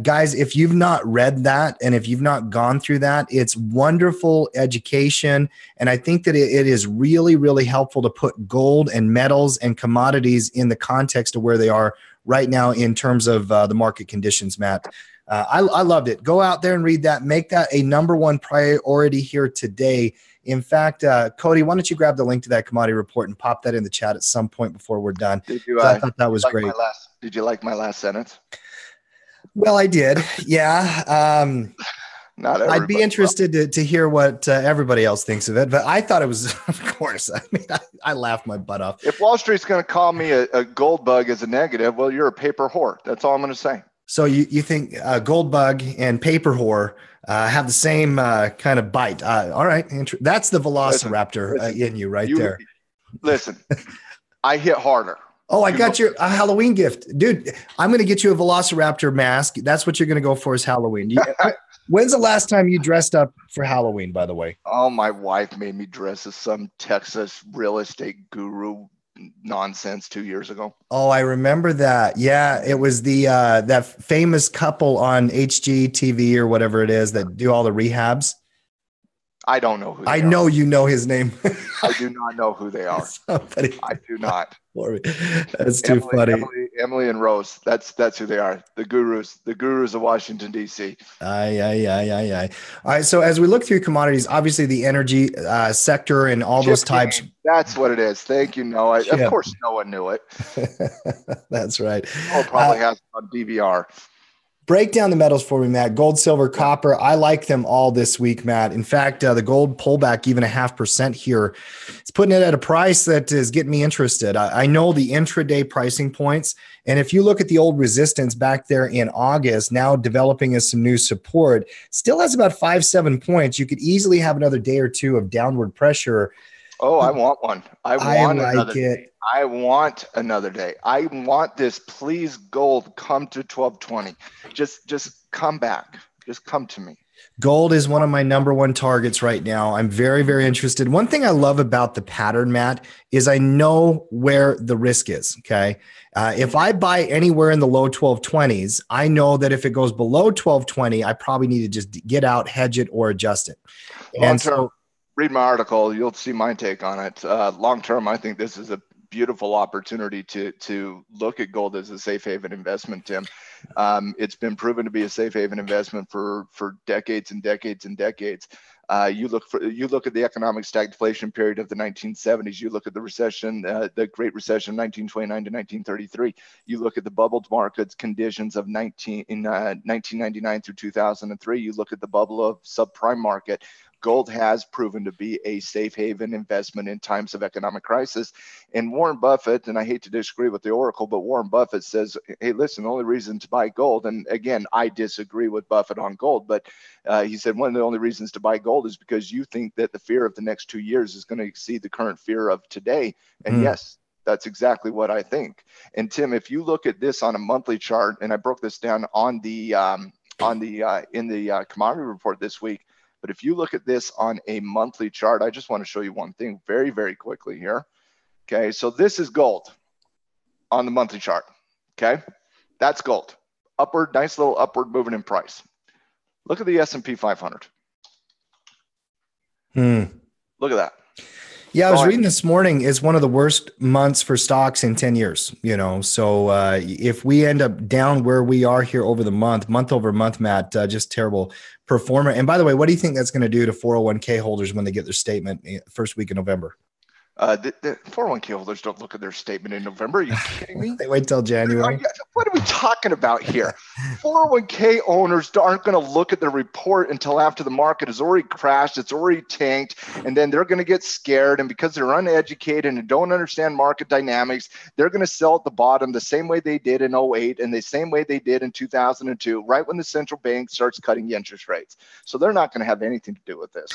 Speaker 1: Guys, if you've not read that and if you've not gone through that, it's wonderful education. And I think that it is really, really helpful to put gold and metals and commodities in the context of where they are right now in terms of the market conditions, Matt. I loved it. Go out there and read that. Make that a #1 priority here today. In fact, Cody, why don't you grab the link to that commodity report and pop that in the chat at some point before we're done? I thought that was great.
Speaker 2: Did you like my last sentence?
Speaker 1: Well, I did. Yeah. I'd be interested to hear what everybody else thinks of it, but I thought it was, of course, I mean, I laughed my butt off.
Speaker 2: If Wall Street's going to call me a gold bug as a negative, well, you're a paper whore. That's all I'm going to say.
Speaker 1: So you think gold bug and paper whore have the same kind of bite? All right. That's the velociraptor in you right there.
Speaker 2: Listen, I hit harder.
Speaker 1: Oh, I got your Halloween gift. Dude, I'm going to get you a velociraptor mask. That's what you're going to go for is Halloween. When's the last time you dressed up for Halloween, by the way?
Speaker 2: Oh, my wife made me dress as some Texas real estate guru nonsense 2 years ago.
Speaker 1: Oh, I remember that. Yeah, it was the that famous couple on HGTV or whatever it is that do all the rehabs.
Speaker 2: I don't know who they
Speaker 1: I
Speaker 2: are.
Speaker 1: know you know his name.
Speaker 2: I do not know who they are.
Speaker 1: Somebody.
Speaker 2: I do not.
Speaker 1: That's too funny.
Speaker 2: Emily and Rose. That's who they are. The gurus of Washington, D.C.
Speaker 1: Aye. All right. So as we look through commodities, obviously the energy sector and all those types.
Speaker 2: That's what it is. Thank you, Noah. Of course, no one knew it.
Speaker 1: That's right.
Speaker 2: Oh, probably has it on DVR.
Speaker 1: Break down the metals for me, Matt. Gold, silver, copper. I like them all this week, Matt. In fact, the gold pullback, even 0.5% here, it's putting it at a price that is getting me interested. I know the intraday pricing points. And if you look at the old resistance back there in August, now developing as some new support, still has about 5-7 points. You could easily have another day or two of downward pressure.
Speaker 2: Oh, I want one. I want another day. I want this. Please, gold, come to 1220. Just come back. Just come to me.
Speaker 1: Gold is one of my number one targets right now. I'm very, very interested. One thing I love about the pattern, Matt, is I know where the risk is. Okay. If I buy anywhere in the low 1220s, I know that if it goes below 1220, I probably need to just get out, hedge it, or adjust it.
Speaker 2: Long term, read my article. You'll see my take on it. Long term, I think this is a beautiful opportunity to look at gold as a safe haven investment, Tim. It's been proven to be a safe haven investment for decades and decades and decades. You look at the economic stagflation period of the 1970s. You look at the recession, the Great Recession, 1929 to 1933. You look at the bubble markets conditions of 1999 through 2003. You look at the bubble of subprime market. Gold has proven to be a safe haven investment in times of economic crisis. And Warren Buffett, and I hate to disagree with the Oracle, but Warren Buffett says, hey, listen, the only reason to buy gold, and again, I disagree with Buffett on gold, but he said one of the only reasons to buy gold is because you think that the fear of the next 2 years is going to exceed the current fear of today. And yes, that's exactly what I think. And Tim, if you look at this on a monthly chart, and I broke this down in the commodity report this week, but if you look at this on a monthly chart, I just want to show you one thing very, very quickly here. Okay, so this is gold on the monthly chart. Okay, that's gold. Upward, nice little upward movement in price. Look at the S&P 500. Look at that.
Speaker 1: Yeah, I was reading this morning, it's one of the worst months for stocks in 10 years, so if we end up down where we are here over the month over month, Matt, just terrible performer. And by the way, what do you think that's going to do to 401k holders when they get their statement first week in November?
Speaker 2: The 401k holders don't look at their statement in November. Are you kidding me?
Speaker 1: They wait till January.
Speaker 2: What are we talking about here? 401k owners aren't going to look at the report until after the market has already crashed, it's already tanked, and then they're going to get scared. And because they're uneducated and don't understand market dynamics, they're going to sell at the bottom the same way they did in 08 and the same way they did in 2002, right when the central bank starts cutting interest rates. So they're not going to have anything to do with this.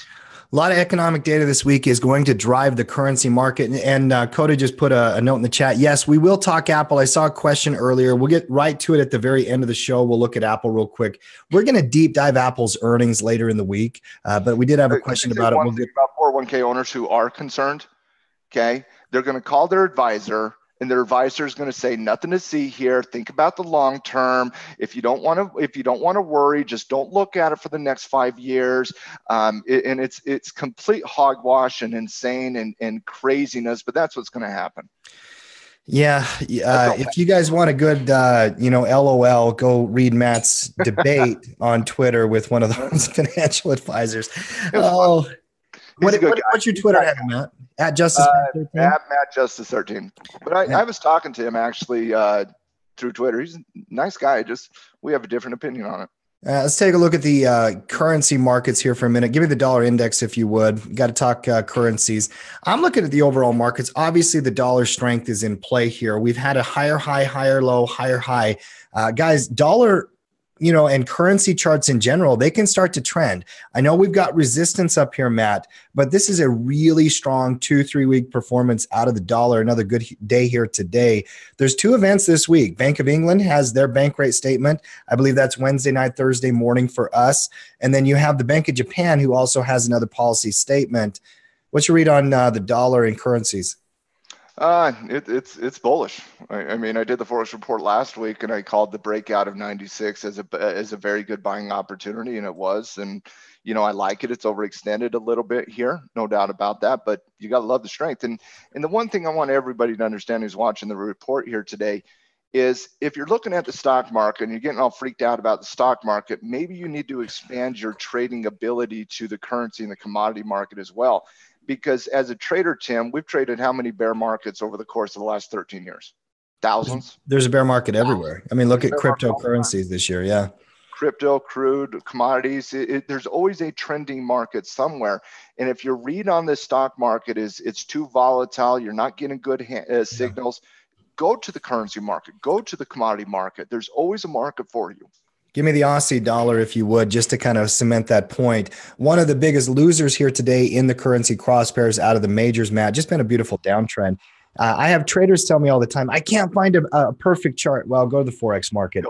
Speaker 1: A lot of economic data this week is going to drive the currency market. And Coda just put a note in the chat. Yes, we will talk Apple. I saw a question earlier. We'll get right to it at the very end of the show. We'll look at Apple real quick. We're going to deep dive Apple's earnings later in the week. But we did have a question about it.
Speaker 2: We'll get about 401k owners who are concerned. Okay. They're going to call their advisor, and their advisor is going to say, nothing to see here. Think about the long term. If you don't want to worry, just don't look at it for the next 5 years. And it's complete hogwash and insane and craziness, but that's what's going to happen.
Speaker 1: Yeah. If you guys want a good, LOL, go read Matt's debate on Twitter with one of those financial advisors. Oh, what's your Twitter handle, Matt? At Justice
Speaker 2: at Matt Justice 13. But I was talking to him actually through Twitter. He's a nice guy. Just we have a different opinion on it.
Speaker 1: Let's take a look at the currency markets here for a minute. Give me the dollar index if you would. Got to talk currencies. I'm looking at the overall markets. Obviously, the dollar strength is in play here. We've had a higher high, higher low, higher high. Guys, dollar, and currency charts in general, they can start to trend. I know we've got resistance up here, Matt, but this is a really strong 2-3 week performance out of the dollar. Another good day here today. There's two events this week. Bank of England has their bank rate statement. I believe that's Wednesday night, Thursday morning for us. And then you have the Bank of Japan, who also has another policy statement. What's your read on the dollar and currencies?
Speaker 2: It's bullish. I mean, I did the Forex report last week, and I called the breakout of 96 as a very good buying opportunity, and it was. And I like it. It's overextended a little bit here, no doubt about that. But you got to love the strength. And the one thing I want everybody to understand who's watching the report here today is if you're looking at the stock market and you're getting all freaked out about the stock market, maybe you need to expand your trading ability to the currency and the commodity market as well. Because as a trader, Tim, we've traded how many bear markets over the course of the last 13 years? Thousands.
Speaker 1: There's a bear market everywhere. I mean, look at cryptocurrencies this year. Yeah.
Speaker 2: Crypto, crude, commodities. There's always a trending market somewhere. And if your read on the stock market is it's too volatile, you're not getting good signals, go to the currency market, go to the commodity market. There's always a market for you.
Speaker 1: Give me the Aussie dollar, if you would, just to kind of cement that point. One of the biggest losers here today in the currency crosspairs out of the majors, Matt, just been a beautiful downtrend. I have traders tell me all the time, I can't find a perfect chart. Well, go to the Forex market.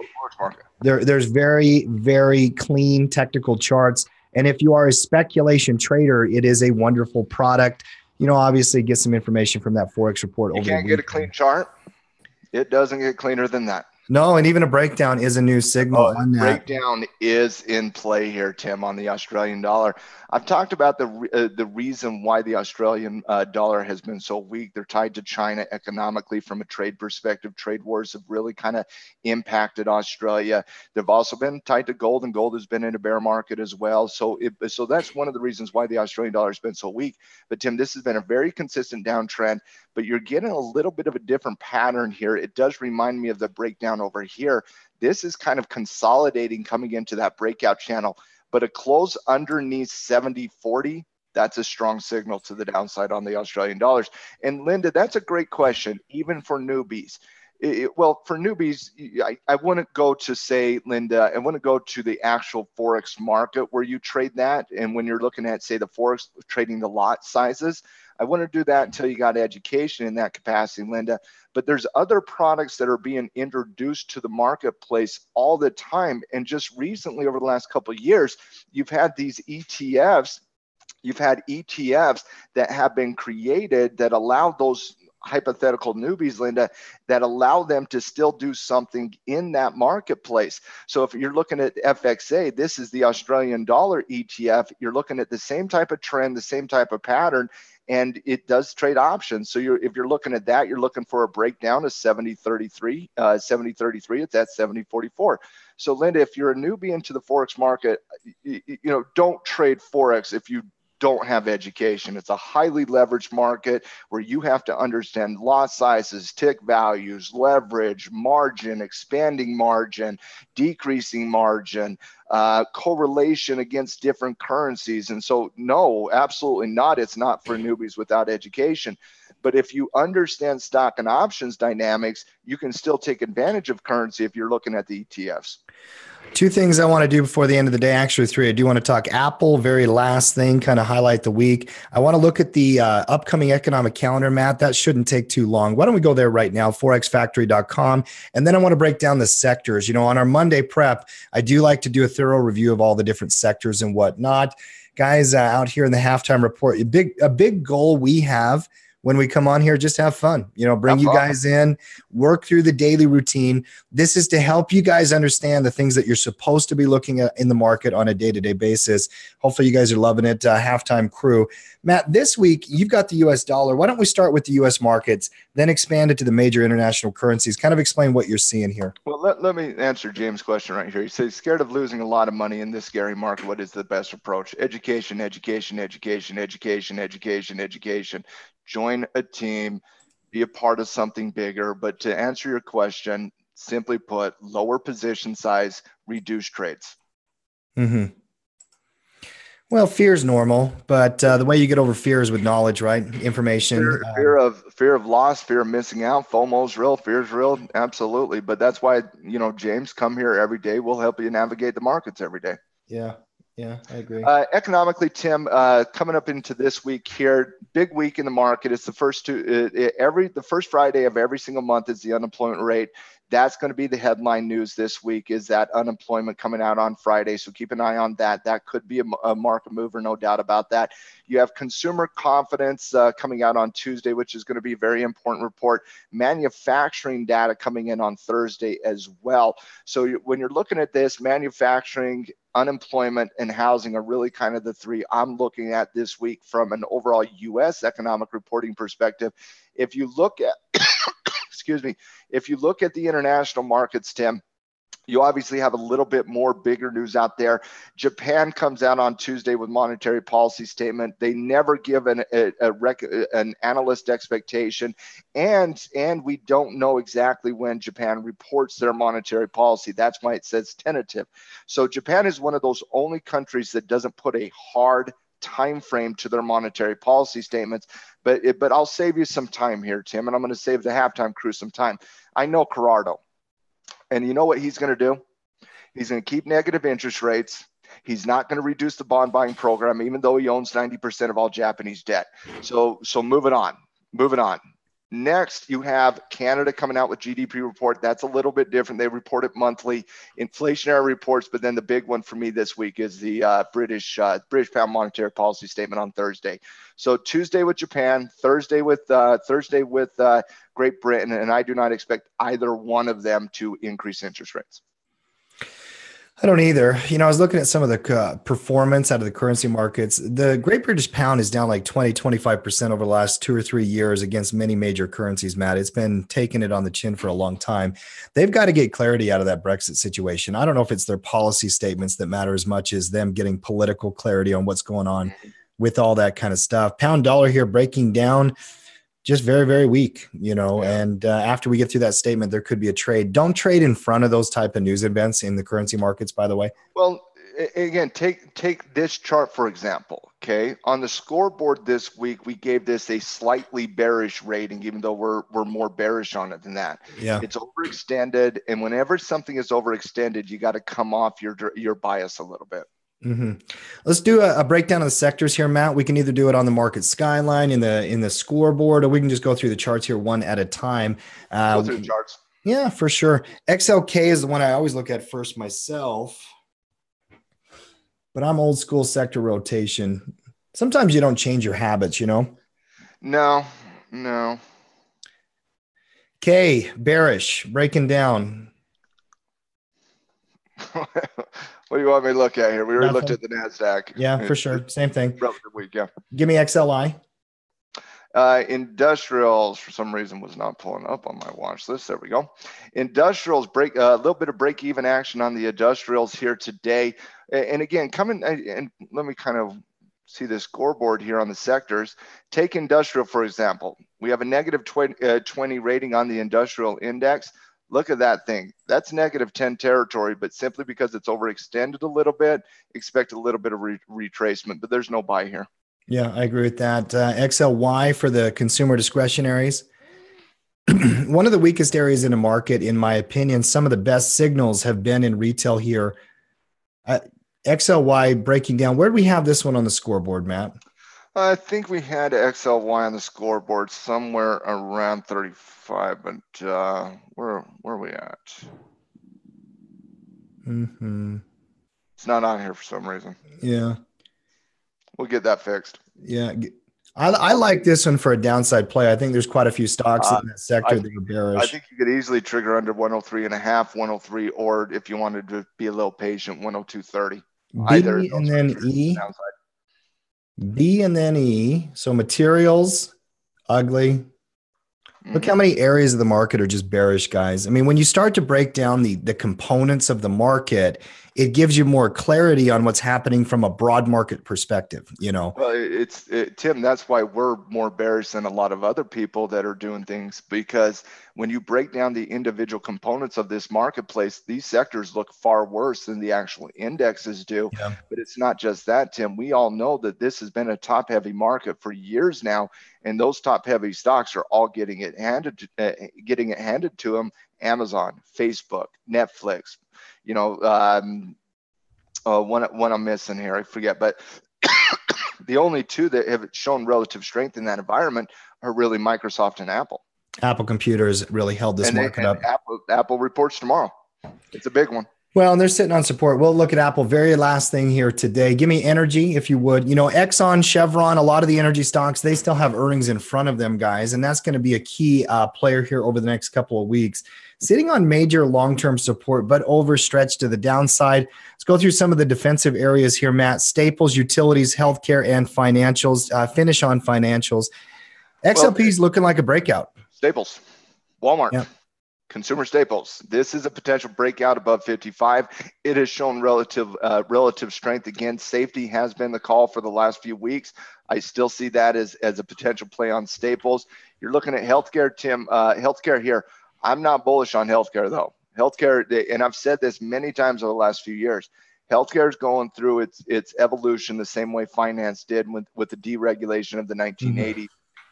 Speaker 1: There's very, very clean technical charts. And if you are a speculation trader, it is a wonderful product. Obviously get some information from that Forex report.
Speaker 2: You can't get a clean chart. It doesn't get cleaner than that.
Speaker 1: No, and even a breakdown is a new signal on that.
Speaker 2: Breakdown is in play here, Tim, on the Australian dollar. I've talked about the reason why the Australian dollar has been so weak. They're tied to China economically from a trade perspective. Trade wars have really kind of impacted Australia. They've also been tied to gold, and gold has been in a bear market as well. So that's one of the reasons why the Australian dollar has been so weak. But Tim, this has been a very consistent downtrend, but you're getting a little bit of a different pattern here. It does remind me of the breakdown over here. This is kind of consolidating coming into that breakout channel. But a close underneath 70.40, that's a strong signal to the downside on the Australian dollars. And Linda, that's a great question, even for newbies. Well, for newbies, I wouldn't go to, say, Linda, I wouldn't go to the actual Forex market where you trade that. And when you're looking at, say, the Forex trading the lot sizes, I wouldn't do that until you got education in that capacity, Linda. But there's other products that are being introduced to the marketplace all the time. And just recently, over the last couple of years, you've had these ETFs. You've had ETFs that have been created that allow those hypothetical newbies, Linda, that allow them to still do something in that marketplace. So if you're looking at FXA, this is the Australian dollar ETF. You're looking at the same type of trend, the same type of pattern, and it does trade options. So if you're looking at that, you're looking for a breakdown of 70.33. 70.33, it's at 70.44. So Linda, if you're a newbie into the Forex market, don't trade Forex if you don't have education. It's a highly leveraged market where you have to understand lot sizes, tick values, leverage, margin, expanding margin, decreasing margin, correlation against different currencies. And so, no, absolutely not. It's not for newbies without education. But if you understand stock and options dynamics, you can still take advantage of currency if you're looking at the ETFs.
Speaker 1: Two things I want to do before the end of the day. Actually, three. I do want to talk Apple, very last thing, kind of highlight the week. I want to look at the upcoming economic calendar, Matt. That shouldn't take too long. Why don't we go there right now, forexfactory.com. And then I want to break down the sectors. On our Monday prep, I do like to do a thorough review of all the different sectors and whatnot. Guys, out here in the halftime report, a big goal we have when we come on here, just have fun, bring you guys in, work through the daily routine. This is to help you guys understand the things that you're supposed to be looking at in the market on a day-to-day basis. Hopefully you guys are loving it. Halftime crew. Matt, this week you've got the US dollar. Why don't we start with the US markets, then expand it to the major international currencies? Kind of explain what you're seeing here.
Speaker 2: Well, let me answer James' question right here. He says, scared of losing a lot of money in this scary market. What is the best approach? Education, education, education, education, education, education. Join a team, be a part of something bigger. But to answer your question, simply put, lower position size, reduce trades.
Speaker 1: Mm-hmm. Well, fear is normal, but the way you get over fear is with knowledge, right? Information.
Speaker 2: Fear of loss, fear of missing out. FOMO's real, fear's real, absolutely. But that's why, James, come here every day. We'll help you navigate the markets every day.
Speaker 1: Yeah, I agree.
Speaker 2: Economically, Tim, coming up into this week here, big week in the market. It's the first Friday of every single month is the unemployment rate. That's going to be the headline news this week, is that unemployment coming out on Friday. So keep an eye on that. That could be a market mover, no doubt about that. You have consumer confidence coming out on Tuesday, which is going to be a very important report. Manufacturing data coming in on Thursday as well. So when you're looking at this, manufacturing, unemployment, and housing are really kind of the three I'm looking at this week from an overall U.S. economic reporting perspective. If you look at, excuse me, if you look at the international markets, Tim, you obviously have a little bit more bigger news out there. Japan comes out on Tuesday with monetary policy statement. They never give an analyst expectation, and we don't know exactly when Japan reports their monetary policy. That's why it says tentative. So Japan is one of those only countries that doesn't put a hard time frame to their monetary policy statements. But I'll save you some time here, Tim, and I'm going to save the halftime crew some time. I know Gerardo. And you know what he's going to do? He's going to keep negative interest rates. He's not going to reduce the bond buying program, even though he owns 90% of all Japanese debt. So moving on. Next, you have Canada coming out with GDP report. That's a little bit different. They report it monthly, inflationary reports. But then the big one for me this week is the British pound monetary policy statement on Thursday. So Tuesday with Japan, Thursday with Great Britain, and I do not expect either one of them to increase interest rates.
Speaker 1: I don't either. I was looking at some of the performance out of the currency markets. The Great British Pound is down like 20-25% over the last 2 or 3 years against many major currencies, Matt. It's been taking it on the chin for a long time. They've got to get clarity out of that Brexit situation. I don't know if it's their policy statements that matter as much as them getting political clarity on what's going on with all that kind of stuff. Pound dollar here breaking down. Just very, very weak, and after we get through that statement, there could be a trade. Don't trade in front of those type of news events in the currency markets, by the way.
Speaker 2: Well, again, take this chart, for example, okay? On the scoreboard this week, we gave this a slightly bearish rating, even though we're more bearish on it than that.
Speaker 1: Yeah.
Speaker 2: It's overextended, and whenever something is overextended, you got to come off your bias a little bit.
Speaker 1: Mm-hmm. Let's do a breakdown of the sectors here, Matt. We can either do it on the market skyline in the scoreboard, or we can just go through the charts here one at a time.
Speaker 2: Go through the charts.
Speaker 1: Yeah, for sure. XLK is the one I always look at first myself, but I'm old school sector rotation. Sometimes you don't change your habits,
Speaker 2: No.
Speaker 1: K, bearish, breaking down.
Speaker 2: What do you want me to look at here? We already looked at the NASDAQ.
Speaker 1: Yeah, for sure. Same thing.
Speaker 2: Relative week, yeah.
Speaker 1: Give me XLI.
Speaker 2: Industrials, for some reason, was not pulling up on my watch list. There we go. Industrials, a little bit of break-even action on the industrials here today. And again, and let me kind of see the scoreboard here on the sectors. Take industrial, for example. We have a negative 20 rating on the industrial index. Look at that thing. That's negative 10 territory, but simply because it's overextended a little bit, expect a little bit of retracement, but there's no buy here.
Speaker 1: Yeah, I agree with that. XLY for the consumer discretionaries. One of the weakest areas in the market, in my opinion. Some of the best signals have been in retail here. XLY breaking down. Where do we have this one on the scoreboard, Matt?
Speaker 2: I think we had XLY on the scoreboard somewhere around 35, but where are we at?
Speaker 1: Mm-hmm.
Speaker 2: It's not on here for some reason.
Speaker 1: Yeah.
Speaker 2: We'll get that fixed.
Speaker 1: Yeah. I like this one for a downside play. I think there's quite a few stocks in that sector that are bearish.
Speaker 2: I think you could easily trigger under 103.5, 103, or if you wanted to be a little patient, 102.30.
Speaker 1: B and then E. Downside. B and then E. So materials, ugly. Look how many areas of the market are just bearish, guys. I mean, when you start to break down the components of the market, it gives you more clarity on what's happening from a broad market perspective,
Speaker 2: Well, Tim, that's why we're more bearish than a lot of other people that are doing things, because when you break down the individual components of this marketplace, these sectors look far worse than the actual indexes do.
Speaker 1: Yeah.
Speaker 2: But it's not just that, Tim. We all know that this has been a top-heavy market for years now, and those top-heavy stocks are all getting it handed to them. Amazon, Facebook, Netflix, one I'm missing here, I forget, but the only two that have shown relative strength in that environment are really Microsoft and Apple.
Speaker 1: Apple Computers really held this market up.
Speaker 2: Apple reports tomorrow. It's a big one.
Speaker 1: Well, and they're sitting on support. We'll look at Apple. Very last thing here today. Give me energy, if you would. Exxon, Chevron, a lot of the energy stocks, they still have earnings in front of them, guys. And that's going to be a key player here over the next couple of weeks. Sitting on major long-term support, but overstretched to the downside. Let's go through some of the defensive areas here, Matt. Staples, utilities, healthcare, and financials. Finish on financials. XLP's looking like a breakout.
Speaker 2: Staples, Walmart.
Speaker 1: Yep.
Speaker 2: Consumer staples. This is a potential breakout above 55. It has shown relative strength. Again, safety has been the call for the last few weeks. I still see that as a potential play on staples. You're looking at healthcare, Tim. Healthcare here. I'm not bullish on healthcare though. Healthcare, and I've said this many times over the last few years. Healthcare is going through its evolution the same way finance did with the deregulation of the 1980s. Mm-hmm.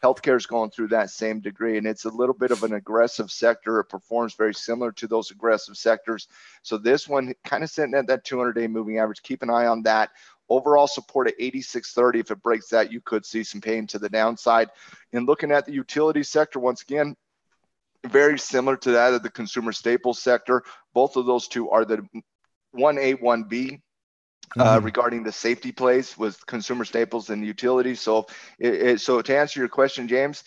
Speaker 2: Healthcare is going through that same degree, and it's a little bit of an aggressive sector. It performs very similar to those aggressive sectors. So this one kind of sitting at that 200-day moving average. Keep an eye on that. Overall support at 86.30. If it breaks that, you could see some pain to the downside. And looking at the utility sector, once again, very similar to that of the consumer staples sector. Both of those two are the 1A, 1B. Regarding the safety plays with consumer staples and utilities. So to answer your question, James,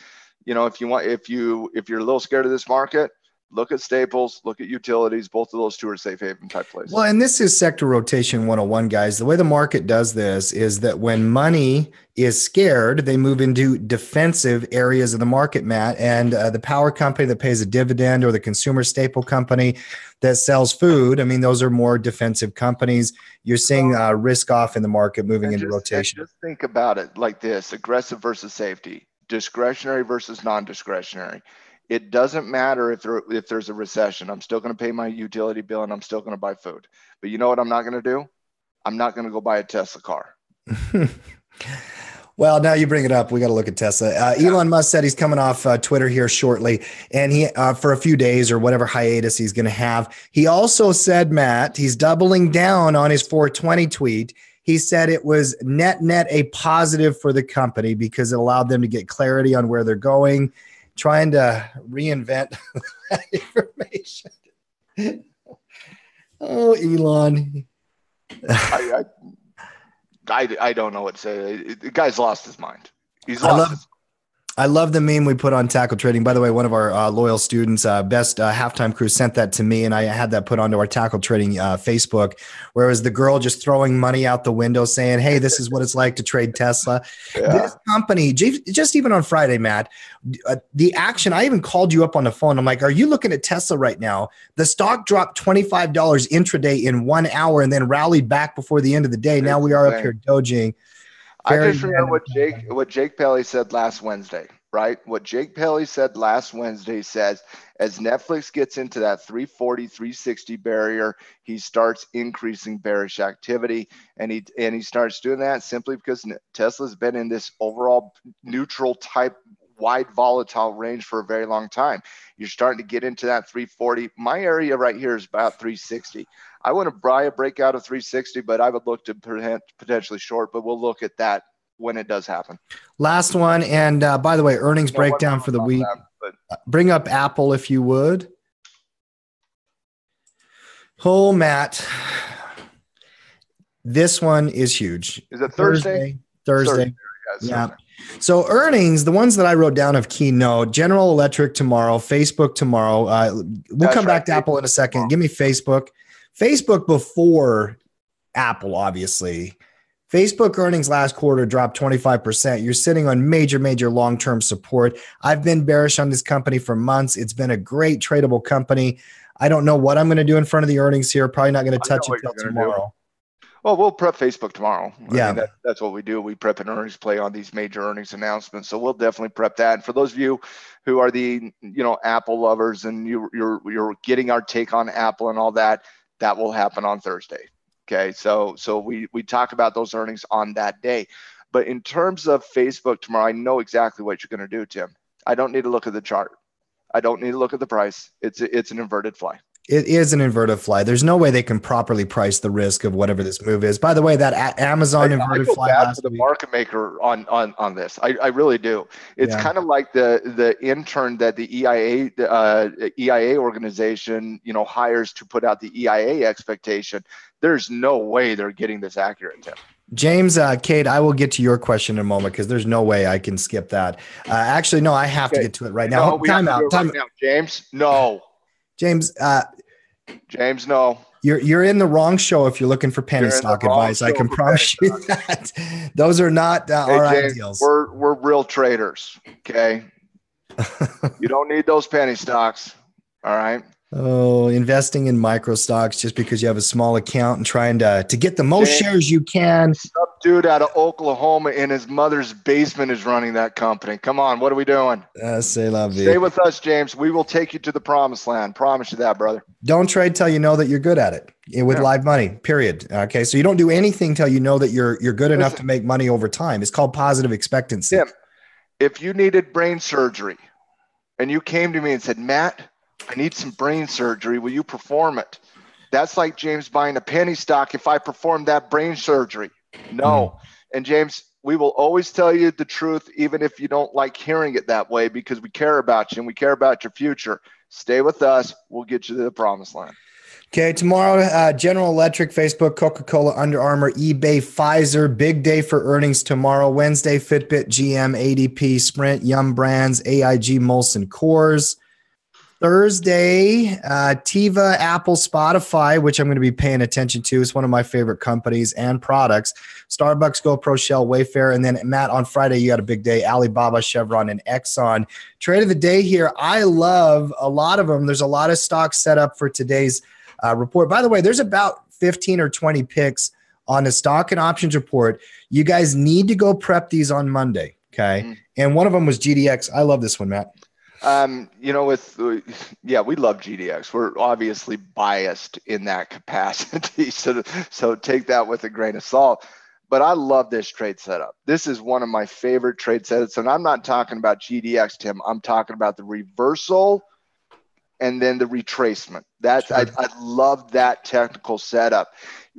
Speaker 2: if you're a little scared of this market, look at staples, look at utilities. Both of those two are safe haven type plays.
Speaker 1: Well, and this is sector rotation 101, guys. The way the market does this is that when money is scared, they move into defensive areas of the market, Matt. And the power company that pays a dividend or the consumer staple company that sells food, I mean, those are more defensive companies. You're seeing risk off in the market moving into rotation.
Speaker 2: Just think about it like this: aggressive versus safety, discretionary versus non-discretionary. It doesn't matter if there's a recession. I'm still going to pay my utility bill and I'm still going to buy food. But you know what I'm not going to do? I'm not going to go buy a Tesla car.
Speaker 1: Well, now you bring it up. We got to look at Tesla. Elon Musk said he's coming off Twitter here shortly, and he for a few days or whatever hiatus he's going to have. He also said, Matt, he's doubling down on his 420 tweet. He said it was net a positive for the company because it allowed them to get clarity on where they're going, trying to reinvent that information. Oh, Elon.
Speaker 2: I don't know what to say. The guy's lost his mind.
Speaker 1: I love the meme we put on Tackle Trading. By the way, one of our loyal students, Best Halftime Crew, sent that to me, and I had that put onto our Tackle Trading Facebook, where it was the girl just throwing money out the window saying, hey, this is what it's like to trade Tesla. Yeah. This company, just even on Friday, Matt, the action, I even called you up on the phone. I'm like, are you looking at Tesla right now? The stock dropped $25 intraday in 1 hour and then rallied back before the end of the day. Now we are up here dojing.
Speaker 2: I just remember what Jake Pelly said last Wednesday, right? What Jake Pelly said last Wednesday says, as Netflix gets into that 340, 360 barrier, he starts increasing bearish activity, and he starts doing that simply because Tesla's been in this overall neutral type wide volatile range for a very long time. You're starting to get into that 340. My area right here is about 360. I wouldn't buy a breakout of 360, but I would look to potentially short, but we'll look at that when it does happen.
Speaker 1: Last one. And by the way, earnings breakdown for the week. Bring up Apple if you would. Oh, Matt. This one is huge.
Speaker 2: Is it Thursday?
Speaker 1: Thursday. Yeah. So earnings, the ones that I wrote down of keynote, General Electric tomorrow, Facebook tomorrow. We'll come back to Apple in a second. Give me Facebook. Facebook before Apple, obviously. Facebook earnings last quarter dropped 25%. You're sitting on major long-term support. I've been bearish on this company for months. It's been a great tradable company. I don't know what I'm going to do in front of the earnings here. Probably not going to touch it till tomorrow.
Speaker 2: Well, we'll prep Facebook tomorrow.
Speaker 1: Yeah.
Speaker 2: I mean, that's what we do. We prep an earnings play on these major earnings announcements. So we'll definitely prep that. And for those of you who are the, Apple lovers and you're getting our take on Apple and all that, that will happen on Thursday. Okay. So we talk about those earnings on that day. But in terms of Facebook tomorrow, I know exactly what you're going to do, Tim. I don't need to look at the chart. I don't need to look at the price. It's an inverted fly.
Speaker 1: It is an inverted fly. There's no way they can properly price the risk of whatever this move is. By the way, that Amazon inverted
Speaker 2: I feel
Speaker 1: fly
Speaker 2: bad
Speaker 1: last
Speaker 2: for the
Speaker 1: week.
Speaker 2: market maker on this. I really do. It's kind of like the intern that the EIA organization hires to put out the EIA expectation. There's no way they're getting this accurate, Tim.
Speaker 1: James, Kate, I will get to your question in a moment because there's no way I can skip that. Actually, no, I have to get to it right now.
Speaker 2: No, we have to do it right now, James. No.
Speaker 1: James,
Speaker 2: no.
Speaker 1: You're in the wrong show if you're looking for penny stock advice. I can promise you that. Those are not our ideals.
Speaker 2: We're real traders, okay? You don't need those penny stocks, all right?
Speaker 1: Oh, investing in micro stocks just because you have a small account and trying to get the most shares you can.
Speaker 2: Some dude out of Oklahoma in his mother's basement is running that company. Come on, what are we doing?
Speaker 1: C'est la vie.
Speaker 2: Stay with us, James. We will take you to the promised land. Promise you that, brother.
Speaker 1: Don't trade till you know that you're good at it with live money, period. Okay, so you don't do anything till you know that you're good enough to make money over time. It's called positive expectancy.
Speaker 2: Tim, if you needed brain surgery and you came to me and said, Matt, I need some brain surgery. Will you perform it? That's like James buying a penny stock if I perform that brain surgery. No. And James, we will always tell you the truth, even if you don't like hearing it that way, because we care about you and we care about your future. Stay with us. We'll get you to the promised land.
Speaker 1: Okay, tomorrow, General Electric, Facebook, Coca-Cola, Under Armour, eBay, Pfizer, big day for earnings tomorrow. Wednesday, Fitbit, GM, ADP, Sprint, Yum Brands, AIG, Molson Coors. Thursday, Teva, Apple, Spotify, which I'm going to be paying attention to. It's one of my favorite companies and products. Starbucks, GoPro, Shell, Wayfair. And then, Matt, on Friday, you got a big day. Alibaba, Chevron, and Exxon. Trade of the day here. I love a lot of them. There's a lot of stocks set up for today's report. By the way, there's about 15 or 20 picks on the stock and options report. You guys need to go prep these on Monday, okay? And one of them was GDX. I love this one, Matt.
Speaker 2: We love GDX. We're obviously biased in that capacity. So take that with a grain of salt. But I love this trade setup. This is one of my favorite trade setups. And I'm not talking about GDX, Tim. I'm talking about the reversal and then the retracement. I love that technical setup.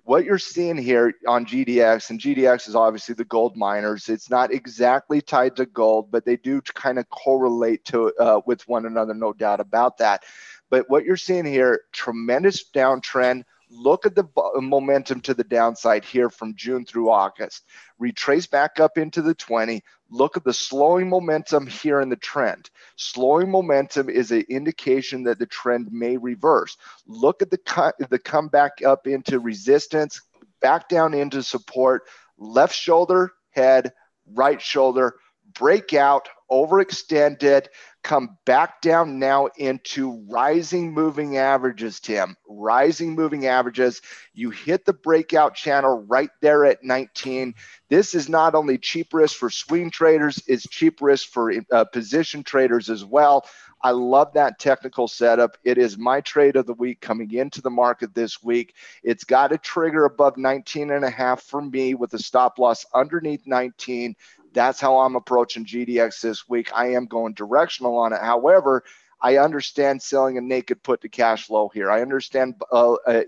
Speaker 2: What you're seeing here on GDX, and GDX is obviously the gold miners. It's not exactly tied to gold, but they do kind of correlate to with one another, no doubt about that. But what you're seeing here, tremendous downtrend. Look at the momentum to the downside here from June through August. Retrace back up into the 20. Look at the slowing momentum here in the trend. Slowing momentum is an indication that the trend may reverse. Look at the comeback up into resistance, back down into support, left shoulder, head, right shoulder, breakout, overextended, come back down now into rising moving averages, Tim. Rising moving averages. You hit the breakout channel right there at 19. This is not only cheap risk for swing traders, it's cheap risk for position traders as well. I love that technical setup. It is my trade of the week coming into the market this week. It's got a trigger above 19.5 for me with a stop loss underneath 19. That's how I'm approaching GDX this week. I am going directional on it. However, I understand selling a naked put to cash flow here. I understand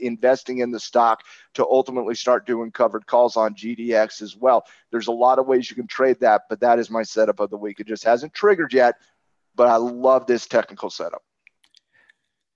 Speaker 2: investing in the stock to ultimately start doing covered calls on GDX as well. There's a lot of ways you can trade that, but that is my setup of the week. It just hasn't triggered yet, but I love this technical setup.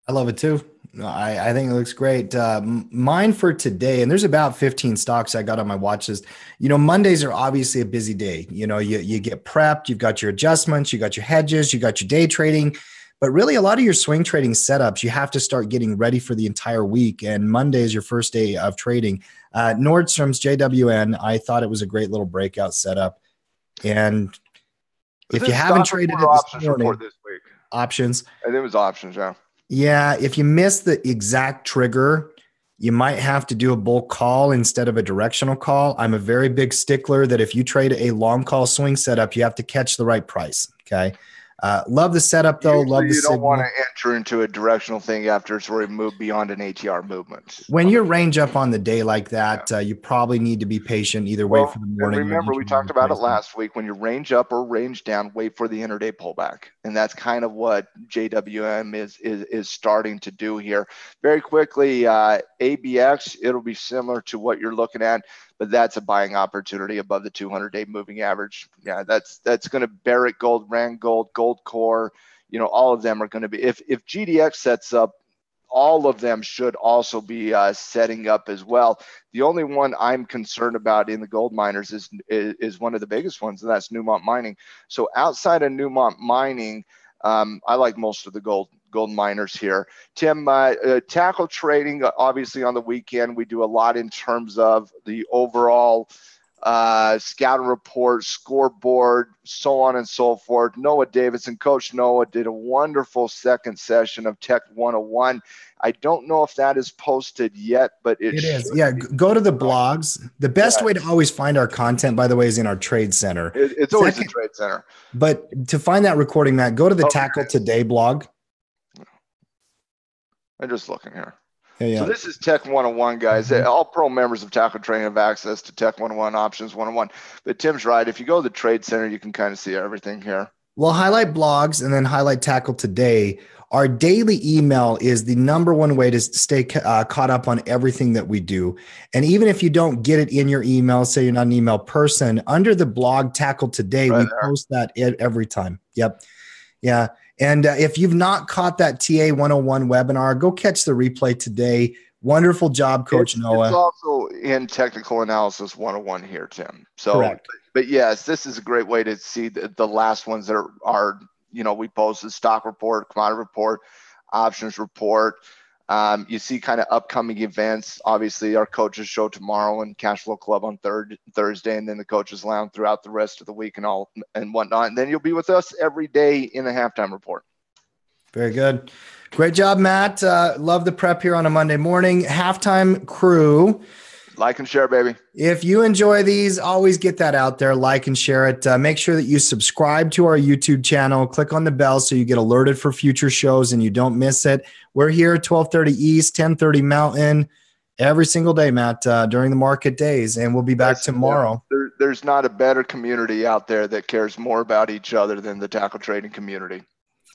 Speaker 1: I love it too. I think it looks great. Mine for today, and there's about 15 stocks I got on my watch list. Mondays are obviously a busy day. You get prepped, you've got your adjustments, you got your hedges, you got your day trading, but really a lot of your swing trading setups, you have to start getting ready for the entire week. And Monday is your first day of trading. Nordstrom's JWN, I thought it was a great little breakout setup. And if you haven't traded it this morning,
Speaker 2: this week.
Speaker 1: Options.
Speaker 2: I think it was options, yeah.
Speaker 1: Yeah, if you miss the exact trigger, you might have to do a bull call instead of a directional call. I'm a very big stickler that if you trade a long call swing setup, you have to catch the right price, okay? Love the setup though.
Speaker 2: Usually
Speaker 1: Love the
Speaker 2: you don't want
Speaker 1: signal.
Speaker 2: to enter into a directional thing after it's already moved beyond an ATR movement.
Speaker 1: When you range up on the day like that, you probably need to be patient. Either wait for the morning.
Speaker 2: And remember, we talked about it last week. When you range up or range down, wait for the intraday pullback, and that's kind of what JWM is starting to do here. Very quickly, ABX, it'll be similar to what you're looking at, but that's a buying opportunity above the 200-day moving average. Yeah, that's going to Barrick Gold, Rand Gold, Gold Core. All of them are going to be. If GDX sets up, all of them should also be setting up as well. The only one I'm concerned about in the gold miners is one of the biggest ones, and that's Newmont Mining. So outside of Newmont Mining, I like most of the gold miners here. Tim, tackle trading, obviously on the weekend, we do a lot in terms of the overall scouting report, scoreboard, so on and so forth. Noah Davidson, Coach Noah, did a wonderful second session of Tech 101. I don't know if that is posted yet, but it
Speaker 1: is. Yeah, go to the blogs. The best way to always find our content, by the way, is in our trade center.
Speaker 2: It's always the trade center.
Speaker 1: But to find that recording, Matt, go to the Tackle Today blog.
Speaker 2: I'm just looking here.
Speaker 1: Yeah.
Speaker 2: So this is Tech 101, guys. All pro members of Tackle Trading have access to Tech 101, Options 101. But Tim's right. If you go to the Trade Center, you can kind of see everything here.
Speaker 1: Well, highlight blogs and then highlight Tackle Today. Our daily email is the number one way to stay caught up on everything that we do. And even if you don't get it in your email, say you're not an email person, under the blog Tackle Today, we post that every time. Yep. Yeah. And if you've not caught that TA 101 webinar, go catch the replay today. Wonderful job, Coach Noah.
Speaker 2: It's also in Technical Analysis 101 here, Tim. So,
Speaker 1: correct.
Speaker 2: But yes, this is a great way to see the last ones that are we posted stock report, commodity report, options report. You see kind of upcoming events. Obviously, our coaches show tomorrow and Cash Flow Club on Thursday, and then the coaches lounge throughout the rest of the week and whatnot. And then you'll be with us every day in the halftime report.
Speaker 1: Very good. Great job, Matt. Love the prep here on a Monday morning. Halftime crew.
Speaker 2: Like and share, baby.
Speaker 1: If you enjoy these, always get that out there. Like and share it. Make sure that you subscribe to our YouTube channel. Click on the bell so you get alerted for future shows and you don't miss it. We're here 12:30 East, 10:30 Mountain, every single day, Matt, during the market days. And we'll be back tomorrow.
Speaker 2: There's not a better community out there that cares more about each other than the tackle trading community.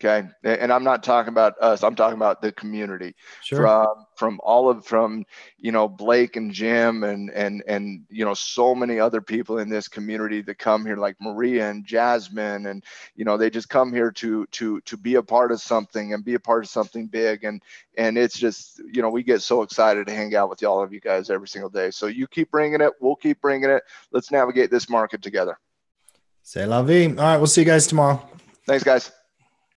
Speaker 2: Okay. And I'm not talking about us. I'm talking about the community.
Speaker 1: Sure.
Speaker 2: From Blake and Jim and so many other people in this community that come here, like Maria and Jasmine, and they just come here to be a part of something and be a part of something big. And it's just, we get so excited to hang out with all of you guys every single day. So you keep bringing it. We'll keep bringing it. Let's navigate this market together.
Speaker 1: C'est la vie. All right. We'll see you guys tomorrow.
Speaker 2: Thanks, guys.